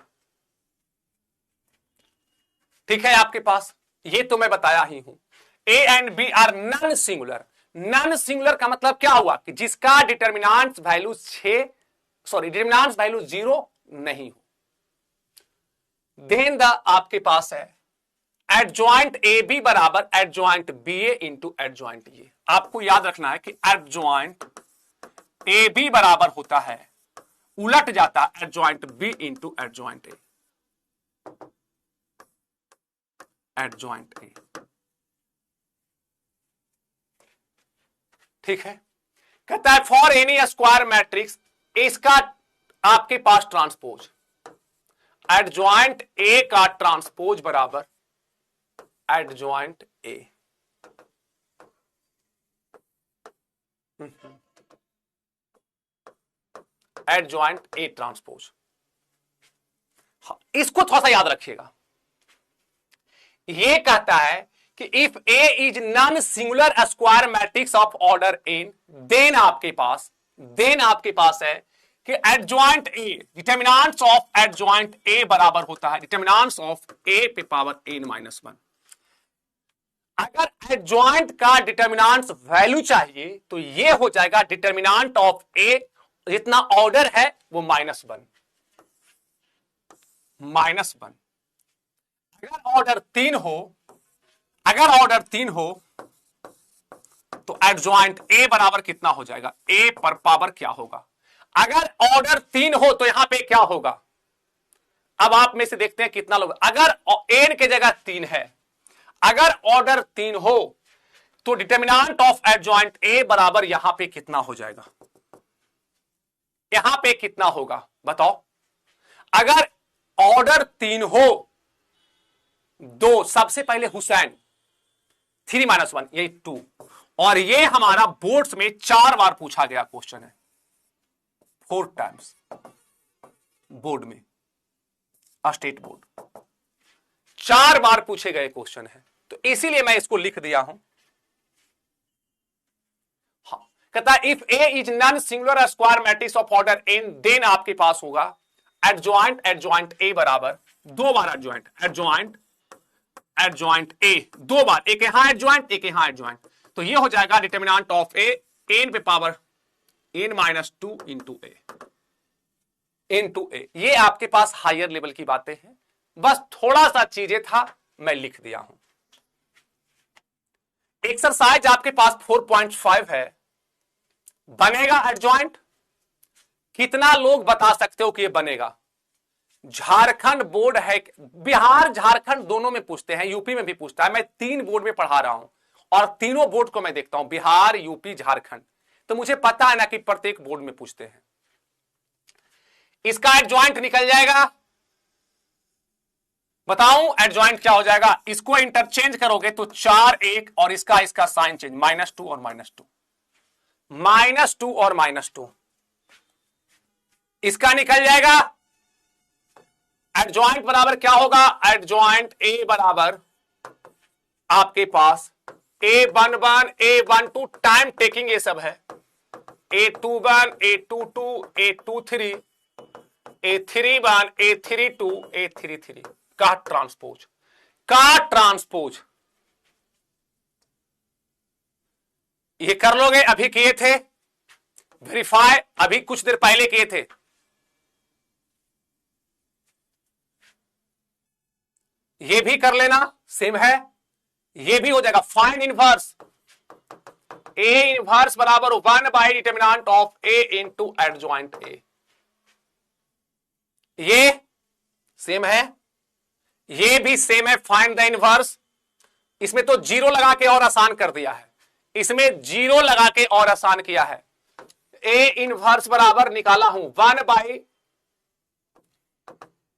ठीक है, आपके पास ये तो मैं बताया ही हूं। A and B are non singular. Non singular का मतलब क्या हुआ कि जिसका determinant value 6 sorry determinant value 0 नहीं हो, देन द आपके पास है एडजॉइंट ए बी बराबर adjoint B A into adjoint A. आपको याद रखना है कि एडजॉइंट ए बी बराबर होता है, उलट जाता है adjoint B into adjoint A, adjoint A. ठीक है, कहता है फॉर एनी स्क्वायर मैट्रिक्स, इसका आपके पास ट्रांसपोज एडजॉइंट ए का ट्रांसपोज बराबर adjoint A. Adjoint A transpose, हाँ, इसको थोड़ा सा याद रखिएगा। यह कहता है कि if A is non singular square matrix of order n, then आपके पास है कि adjoint A, determinants of adjoint A बराबर होता है डिटरमिनेंट्स ऑफ ए पे पावर n माइनस 1। अगर एडजॉइंट का डिटरमिनेंट्स वैल्यू चाहिए तो ये हो जाएगा डिटरमिनेंट ऑफ ए, जितना ऑर्डर है वो -1। अगर ऑर्डर 3 हो तो एडजॉइंट ए बराबर कितना हो जाएगा, ए पर पावर क्या होगा। अगर ऑर्डर 3 हो तो यहां पे क्या होगा, अब आप में से देखते हैं कितना लोग, अगर एन के जगह 3 है, अगर ऑर्डर 3 हो तो डिटरमिनेंट ऑफ एडजॉइंट ए बराबर यहां पे कितना हो जाएगा, यहां पे कितना होगा बताओ। अगर ऑर्डर 3 हो, 2 सबसे पहले हुसैन 3 - 1 ये 2, और ये हमारा बोर्ड्स में 4 बार पूछा गया क्वेश्चन है, 4 टाइम्स बोर्ड में, स्टेट बोर्ड 4 बार पूछे गए क्वेश्चन है, तो इसीलिए मैं इसको लिख दिया हूं। हाँ, कहता है if A is non singular square matrix of order n, then आपके पास होगा एडजॉइंट ए बराबर 2 बार एडजॉइंट ए 2 बार, एक यहां एडजॉइंट एक यहां एडजॉइंट, तो ये हो जाएगा डिटरमिनेंट ऑफ ए एन पे पावर n-2 इंटू ए। ये आपके पास हायर लेवल की बातें हैं, बस थोड़ा सा चीजें था मैं लिख दिया हूं। एक्सरसाइज आपके पास 4.5 है, बनेगा एडजॉइंट, कितना लोग बता सकते हो कि ये बनेगा। झारखंड बोर्ड है, बिहार झारखंड दोनों में पूछते हैं, यूपी में भी पूछता है। मैं 3 बोर्ड में पढ़ा रहा हूं और तीनों बोर्ड को मैं देखता हूं, बिहार, यूपी, झारखंड, तो मुझे पता है ना कि प्रत्येक बोर्ड में पूछते हैं। इसका एडजॉइंट निकल जाएगा, बताऊं एडजॉइंट क्या हो जाएगा। इसको इंटरचेंज करोगे तो 4 1 और इसका साइन चेंज, -2 और -2, -2 और -2, इसका निकल जाएगा। एडजॉइंट बराबर क्या होगा, एडजॉइंट ए बराबर आपके पास A11 A12, टाइम टेकिंग ये सब है, A21 A22 A23 A31 A32 A33 का ट्रांसपोज ये कर लोगे, अभी किए थे वेरीफाई, अभी कुछ देर पहले किए थे। ये भी कर लेना, सेम है, ये भी हो जाएगा। फाइंड इनवर्स, ए इनवर्स बराबर 1 by determinant of A into adjoint A, ये सेम है, ये भी सेम है। फाइंड द इनवर्स, इसमें तो 0 लगा के और आसान कर दिया है, इसमें 0 लगा के और आसान किया है। ए इनवर्स बराबर निकाला हूं 1 by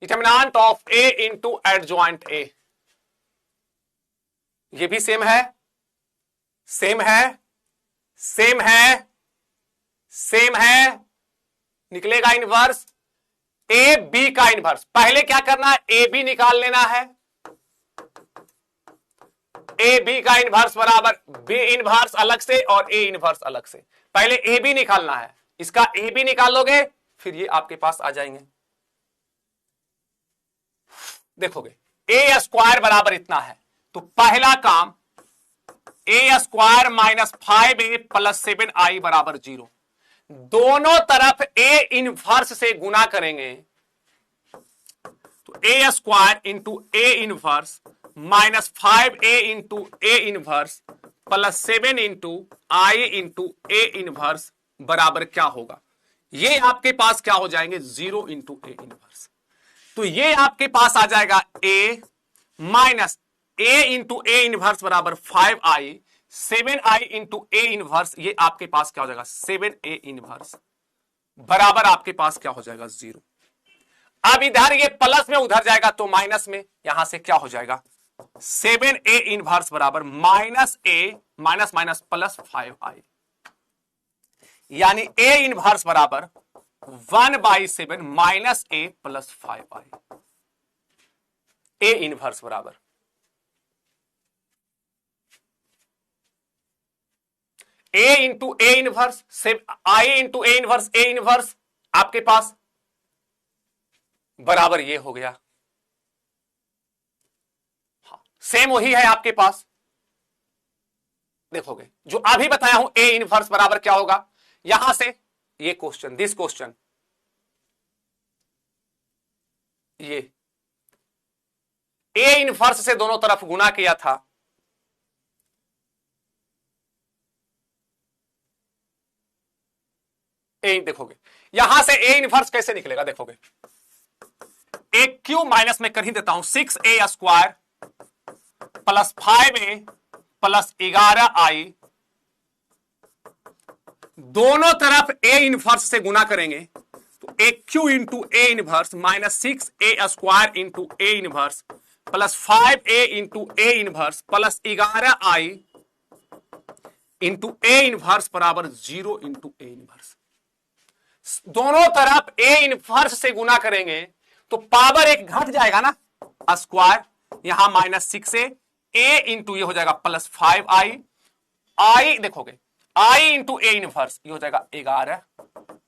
determinant of A into adjoint A, ये भी सेम है, सेम है, सेम है, सेम है, निकलेगा इनवर्स। ए बी का इनवर्स, पहले क्या करना है, ए बी निकाल लेना है। ए बी का इनवर्स बराबर बी इनवर्स अलग से और ए इनवर्स अलग से, पहले ए बी निकालना है, इसका ए बी निकालोगे फिर ये आपके पास आ जाएंगे। देखोगे ए स्क्वायर बराबर इतना है, तो पहला काम ए स्क्वायर -5a + 7i बराबर 0, दोनों तरफ ए इनवर्स से गुना करेंगे तो A square into A inverse minus 5a into A inverse plus 7 into I into A inverse बराबर क्या होगा? ये आपके पास क्या हो जाएंगे? 0 इंटू ए इनवर्स। तो ये आपके पास आ जाएगा a minus a into A inverse बराबर 5i, 7i into A inverse, ये आपके पास क्या हो जाएगा? 7a इनवर्स बराबर आपके पास क्या हो जाएगा? 0। अब इधर ये प्लस में उधर जाएगा तो माइनस में, यहां से क्या हो जाएगा? 7a इनवर्स बराबर minus a minus minus plus 5i, यानी a इनवर्स बराबर 1/7 minus a plus 5i। a inverse बराबर a into A inverse, i into A inverse, a inverse आपके पास बराबर ये हो गया। हाँ, सेम वही है आपके पास, देखोगे जो अभी बताया हूं ए इनवर्स बराबर क्या होगा। यहां से ये क्वेश्चन, दिस क्वेश्चन, ये ए इनवर्स से दोनों तरफ गुना किया था, ए देखोगे यहां से ए इनवर्स कैसे निकलेगा, देखोगे एक क्यू माइनस में कर ही देता हूं, 6a square plus 5a plus 11i, दोनों तरफ a इनवर्स से गुना करेंगे तो एक Q into A inverse minus 6a square into A inverse plus 5a into A inverse plus 11i into A inverse बराबर 0 इंटू ए इनवर्स। दोनों तरफ a इनवर्स से गुना करेंगे तो पावर एक घट जाएगा ना, स्क्वायर, यहां माइनस 6a, a इंटू ये हो जाएगा प्लस 5i, i देखोगे i इंटू ए इनवर्स ये हो जाएगा 11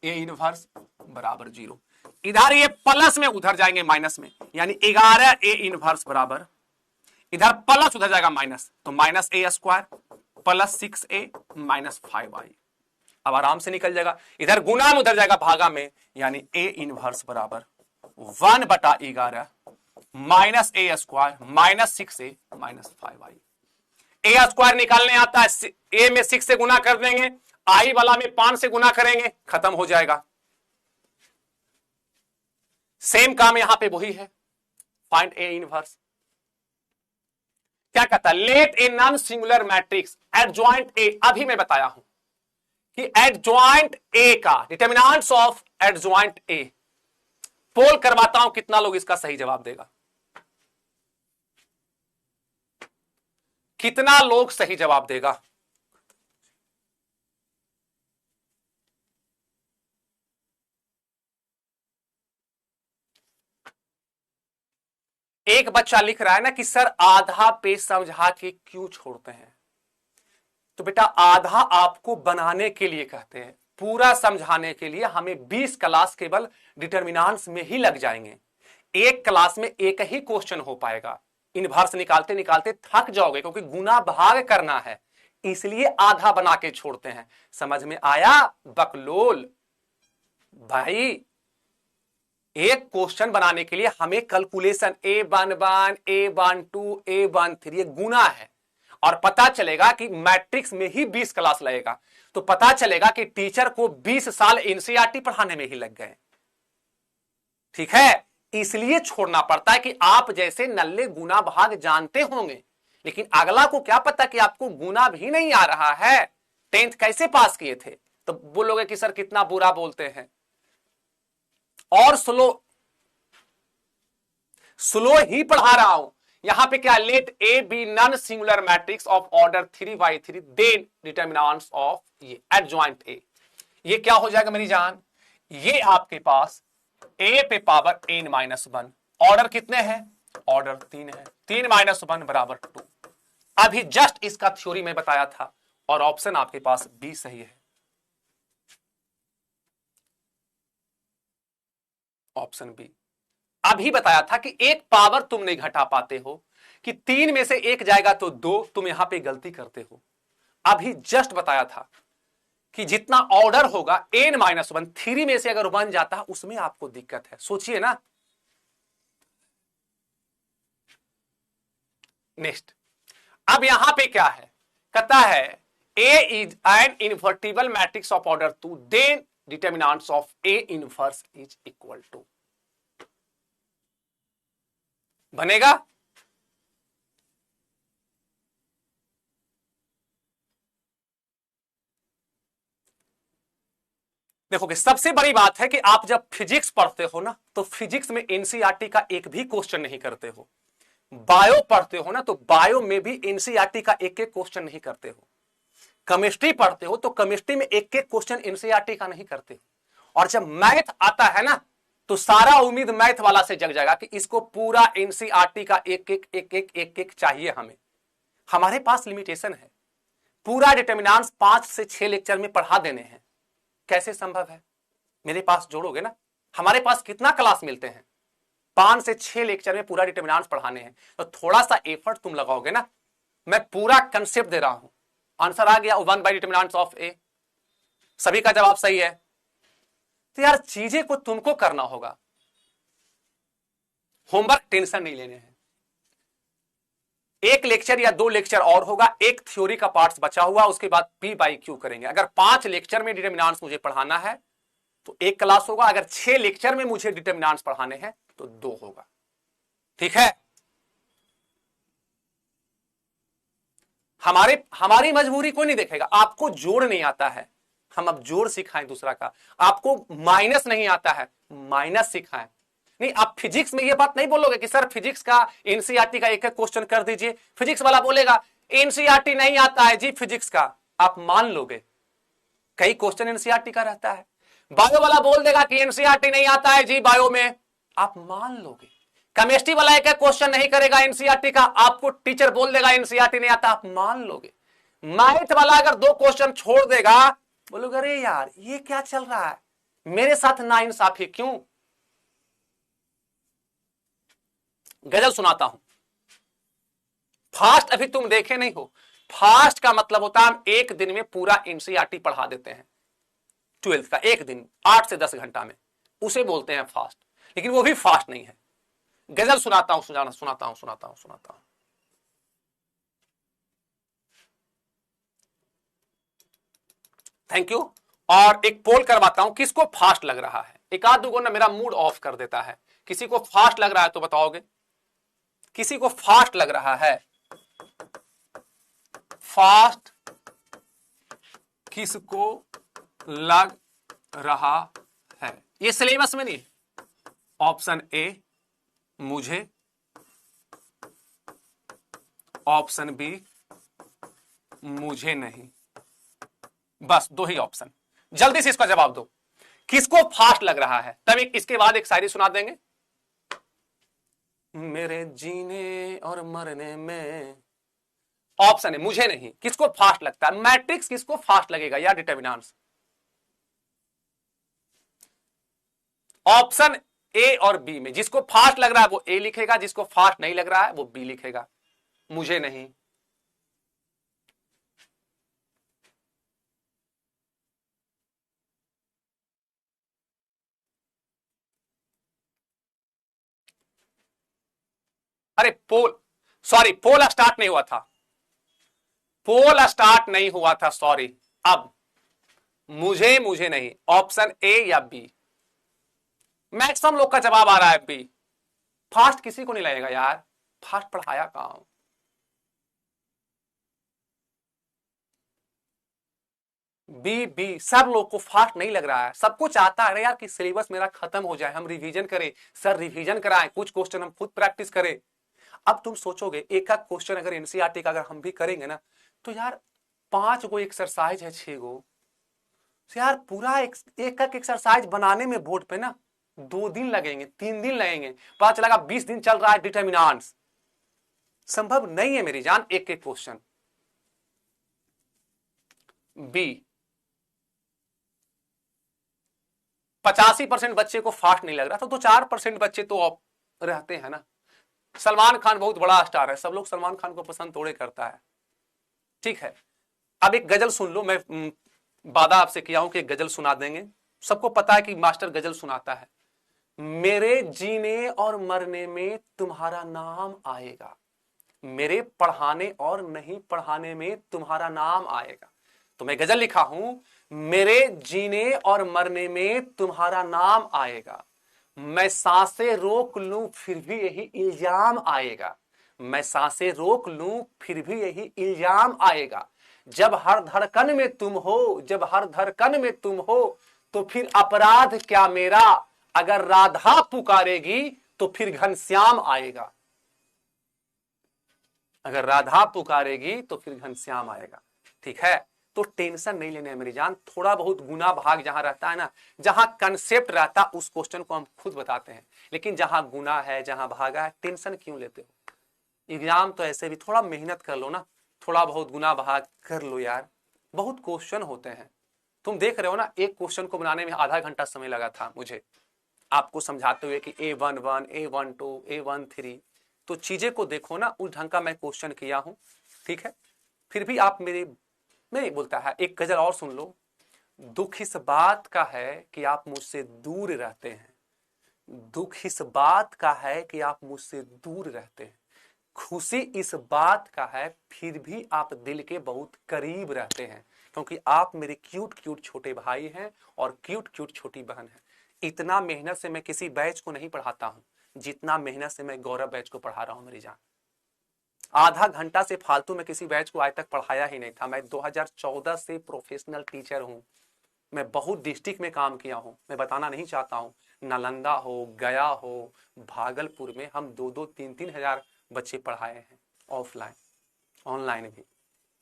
ए इनवर्स बराबर 0। इधर ये प्लस में उधर जाएंगे माइनस में, यानी 11 ए इनवर्स बराबर, इधर प्लस उधर जाएगा माइनस, तो minus a square plus 6a minus 5i, अब आराम से निकल जाएगा। इधर गुना में उधर जाएगा भागा में, यानी a इनवर्स बराबर 1/11 minus a square minus 6a minus 5i। a square निकालने आता है, a में 6 से गुना कर देंगे, i वाला में 5 से गुना करेंगे, खत्म हो जाएगा। सेम काम यहां पे वही है, फाइंड a इनवर्स। क्या कहता है? Let A non singular matrix adjoint a, अभी मैं बताया हूं कि एडजॉइंट a का determinants of adjoint a, poll करवाता हूं, कितना लोग इसका सही जवाब देगा? कितना लोग सही जवाब देगा? एक बच्चा लिख रहा है ना कि सर आधा पेज समझा के क्यों छोड़ते हैं? तो बेटा आधा आपको बनाने के लिए कहते हैं, पूरा समझाने के लिए हमें 20 क्लास केवल डिटरमिनेंट्स में ही लग जाएंगे। एक क्लास में एक ही क्वेश्चन हो पाएगा, इनवर्स निकालते निकालते थक जाओगे, क्योंकि गुना भाग करना है, इसलिए आधा बना के छोड़ते हैं। समझ में आया बकलोल भाई? एक क्वेश्चन बनाने के लिए हमें कैलकुलेशन A11, A12, A13 ये गुना है, और पता चलेगा कि मैट्रिक्स में ही 20 क्लास लगेगा, तो पता चलेगा कि टीचर को 20 साल एनसीईआरटी पढ़ाने में ही लग गए। ठीक है, इसलिए छोड़ना पड़ता है कि आप जैसे नल्ले गुना भाग जानते होंगे, लेकिन अगला को क्या पता कि आपको गुना भी नहीं आ रहा है। 10th कैसे पास किए थे? तो बोलोगे कि सर कितना बुरा बोलते हैं, और स्लो ही पढ़ा रहा हूं। यहां पे क्या, let A B non singular matrix of order 3/3 then determinants of ये एडजॉइंट ए, ये क्या हो जाएगा मेरी जान? ये आपके पास a पे पावर n-1, ऑर्डर कितने हैं? ऑर्डर 3 है, 3 - 1 बराबर 2। अभी जस्ट इसका थ्योरी में बताया था, और ऑप्शन आपके पास बी सही है, ऑप्शन बी। अभी बताया था कि एक पावर तुम नहीं घटा पाते हो, कि 3 में से 1 जाएगा तो 2, तुम यहां पे गलती करते हो। अभी जस्ट बताया था कि जितना ऑर्डर होगा n-1 3 में से अगर बन जाता है उसमें आपको दिक्कत है, सोचिए ना। नेक्स्ट, अब यहां पे क्या है, कहता है A is an invertible matrix of order 2 then determinants of A inverse is equal to, बनेगा? देखोगे सबसे बड़ी बात है कि आप जब फिजिक्स पढ़ते हो ना तो फिजिक्स में एनसीईआरटी का एक भी क्वेश्चन नहीं करते हो, बायो पढ़ते हो ना तो बायो में भी एनसीईआरटी का एक एक क्वेश्चन नहीं करते हो, केमिस्ट्री पढ़ते हो तो केमिस्ट्री में एक एक क्वेश्चन एनसीईआरटी का नहीं करते हो, और जब मैथ आता है ना तो सारा उम्मीद मैथ वाला से जग जाएगा कि इसको पूरा एनसीईआरटी का एक एक चाहिए हमें। हमारे पास लिमिटेशन है, पूरा डिटर्मिनेंट्स 5 से 6 लेक्चर में पढ़ा देने हैं, कैसे संभव है? मेरे पास जोड़ोगे ना, हमारे पास कितना क्लास मिलते हैं, 5 से 6 लेक्चर में पूरा डिटर्मिनेंट्स पढ़ाने हैं, तो थोड़ा सा एफर्ट तुम लगाओगे ना, मैं पूरा कंसेप्ट दे रहा हूं। आंसर आ गया 1 बाई डिटर्मिनेंट्स ऑफ ए, सभी का जवाब सही है। तो यार चीजें को तुमको करना होगा, होमवर्क टेंशन नहीं लेने हैं। एक लेक्चर या 2 लेक्चर और होगा, एक थ्योरी का पार्ट बचा हुआ, उसके बाद पी बाई क्यू करेंगे। अगर 5 लेक्चर में डिटर्मिनेंट्स मुझे पढ़ाना है तो 1 क्लास होगा, अगर 6 लेक्चर में मुझे डिटर्मिनेंट्स पढ़ाने हैं तो 2 होगा, ठीक है? हमारी मजबूरी कोई नहीं देखेगा, आपको जोड़ नहीं आता है, हम अब जोड़ सिखाएं दूसरा का, आपको माइनस नहीं आता है, माइनस सिखाएं। नहीं, आप फिजिक्स में ये बात नहीं बोलोगे कि सर फिजिक्स का एनसीईआरटी का एक एक क्वेश्चन कर दीजिए, फिजिक्स वाला बोलेगा एनसीईआरटी नहीं आता है जी फिजिक्स का, आप मान लोगे कई क्वेश्चन एनसीईआरटी का रहता है। बायो वाला बोल देगा कि एनसीईआरटी नहीं आता है जी बायो में, आप मान लोगे। केमिस्ट्री वाला एक एक क्वेश्चन नहीं करेगा एनसीईआरटी का, आपको टीचर बोल देगा एनसीईआरटी नहीं आता, आप मान लोगे। मैथ वाला अगर 2 क्वेश्चन छोड़ देगा, बोलोगे अरे यार ये क्या चल रहा है, मेरे साथ नाइंसाफी क्यों? गजल सुनाता हूं, फास्ट अभी तुम देखे नहीं हो, फास्ट का मतलब होता है हम एक दिन में पूरा एनसीईआरटी पढ़ा देते हैं 12th का, एक दिन 8 से 10 घंटा में, उसे बोलते हैं फास्ट। लेकिन वो भी फास्ट नहीं है। गजल सुनाता हूं, सुनाता हूं। Thank you. और एक पोल करवाता हूं, किसको फास्ट लग रहा है? एक आध दुगो ना मेरा मूड ऑफ कर देता है। किसी को फास्ट लग रहा है तो बताओगे, किसी को फास्ट लग रहा है? फास्ट किसको लग रहा है? ये सिलेबस में नहीं, ऑप्शन ए मुझे, ऑप्शन बी मुझे नहीं, बस 2 ही ऑप्शन। जल्दी से इसका जवाब दो, किसको फास्ट लग रहा है? तब इसके बाद एक शायरी सुना देंगे। मेरे जीने और मरने में, ऑप्शन है मुझे नहीं, किसको फास्ट लगता है? मैट्रिक्स किसको फास्ट लगेगा या डिटर्मिनेंट्स? ऑप्शन ए और बी में जिसको फास्ट लग रहा है वो ए लिखेगा, जिसको फास्ट नहीं लग रहा है वो बी लिखेगा, मुझे नहीं। अरे पोल स्टार्ट नहीं हुआ था, पोल स्टार्ट नहीं हुआ था, सॉरी। अब मुझे नहीं, ऑप्शन ए या बी। मैक्सिमम लोग का जवाब आ रहा है बी। फास्ट किसी को नहीं लगेगा यार, फास्ट पढ़ाया कहां? बी सब लोग को फास्ट नहीं लग रहा है, सबको चाहता है यार कि सिलेबस मेरा खत्म हो जाए, हम रिवीजन करें, सर रिवीजन कराएं, कुछ क्वेश्चन हम खुद प्रैक्टिस करें। अब तुम सोचोगे एक एक क्वेश्चन अगर एनसीईआरटी का अगर हम भी करेंगे ना तो यार 5 गो एक्सरसाइज है, 6 गो, तो यार पूरा एक एक्सरसाइज बनाने में बोर्ड पे ना 2 दिन लगेंगे, 3 दिन लगेंगे, पता चलेगा 20 दिन चल रहा है डिटर्मिनेंट्स। संभव नहीं है मेरी जान एक एक क्वेश्चन। बी 85% बच्चे को फास्ट नहीं लग रहा, तो 4% बच्चे तो रहते हैं ना। सलमान खान बहुत बड़ा स्टार है, सब लोग सलमान खान को पसंद थोड़े करता है, ठीक है। अब एक गजल सुन लो, मैं वादा आपसे किया हूं कि एक गजल सुना देंगे। सबको पता है कि मास्टर गजल सुनाता है। मेरे जीने और मरने में तुम्हारा नाम आएगा, मेरे पढ़ाने और नहीं पढ़ाने में तुम्हारा नाम आएगा। तो मैं गजल लिखा हूं, मेरे जीने और मरने में तुम्हारा नाम आएगा, मैं सांसें रोक लूं फिर भी यही इल्जाम आएगा, मैं सांसें रोक लूं फिर भी यही इल्जाम आएगा, जब हर धड़कन में तुम हो, जब हर धड़कन में तुम हो, तो फिर अपराध क्या मेरा, अगर राधा पुकारेगी तो फिर घनश्याम आएगा, अगर राधा पुकारेगी तो फिर घनश्याम आएगा। ठीक है, तो टेंशन नहीं लेने मेरी जान। थोड़ा बहुत गुना भाग जहां रहता है ना, जहां कंसेप्ट रहता है उस क्वेश्चन को हम खुद बताते हैं, लेकिन जहां गुना है जहां भागा है टेंशन क्यों लेते हो। एग्जाम तो ऐसे भी थोड़ा मेहनत कर लो ना, थोड़ा बहुत गुना भाग कर लो यार, बहुत क्वेश्चन होते हैं। तुम देख रहे हो ना, एक क्वेश्चन को बनाने में आधा घंटा समय लगा था मुझे, आपको समझाते हुए कि A11, A12, A13, तो चीजें को देखो ना, उस ढंग का मैं क्वेश्चन किया हूं। ठीक है, फिर भी आप मेरे नहीं बोलता है। एक गजल और सुन लो। दुख इस बात का है कि आप मुझसे दूर रहते हैं, दुख इस बात का है कि आप मुझसे दूर रहते हैं, खुशी इस बात का है फिर भी आप दिल के बहुत करीब रहते हैं, क्योंकि आप मेरे क्यूट क्यूट छोटे भाई हैं और क्यूट क्यूट छोटी बहन है। इतना मेहनत से मैं किसी बैच को नहीं पढ़ाता हूं जितना मेहनत से मैं गौरव बैच को पढ़ा रहा हूं मेरी जान। आधा घंटा से फालतू में किसी बैच को आज तक पढ़ाया ही नहीं था। मैं 2014 से प्रोफेशनल टीचर हूं, मैं बहुत डिस्ट्रिक्ट में काम किया हूं, मैं बताना नहीं चाहता हूं। नालंदा हो, गया हो, भागलपुर में हम 2-2, 3-3 हजार बच्चे पढ़ाए हैं, ऑफलाइन ऑनलाइन भी।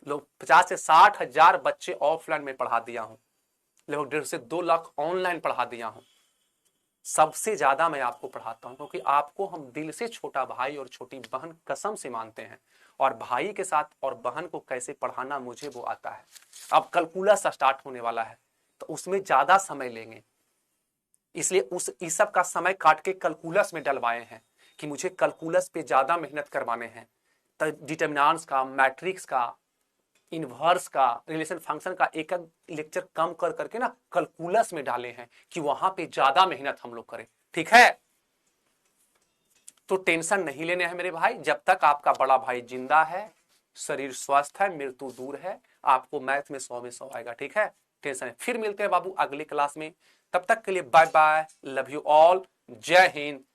लोग 50 से 60 हजार बच्चे ऑफलाइन में पढ़ा दिया हूं, लगभग 1.5 से 2 लाख ऑनलाइन पढ़ा दिया हूं। सबसे ज्यादा मैं आपको पढ़ाता हूं क्योंकि आपको हम दिल से छोटा भाई और छोटी बहन कसम से मानते हैं, और भाई के साथ और बहन को कैसे पढ़ाना मुझे वो आता है। अब कैलकुलस स्टार्ट होने वाला है तो उसमें ज्यादा समय लेंगे, इसलिए उस इस सब का समय काट के कैलकुलस में डलवाए हैं कि मुझे कैलकुलस पे ज्यादा मेहनत करवाने हैं। तो डिटर्मिनेंट्स का, मैट्रिक्स का, इनवर्स का, रिलेशन फंक्शन का एक एक लेक्चर कम कर करके ना कैलकुलस में डाले हैं कि वहां पे ज्यादा मेहनत हम लोग करें। ठीक है, तो टेंशन नहीं लेने हैं मेरे भाई। जब तक आपका बड़ा भाई जिंदा है, शरीर स्वस्थ है, मृत्यु दूर है, आपको मैथ में 100 में 100 आएगा। ठीक है, टेंशन है। फिर मिलते हैं बाबू अगली क्लास में, तब तक के लिए bye bye, love you all, जय हिंद,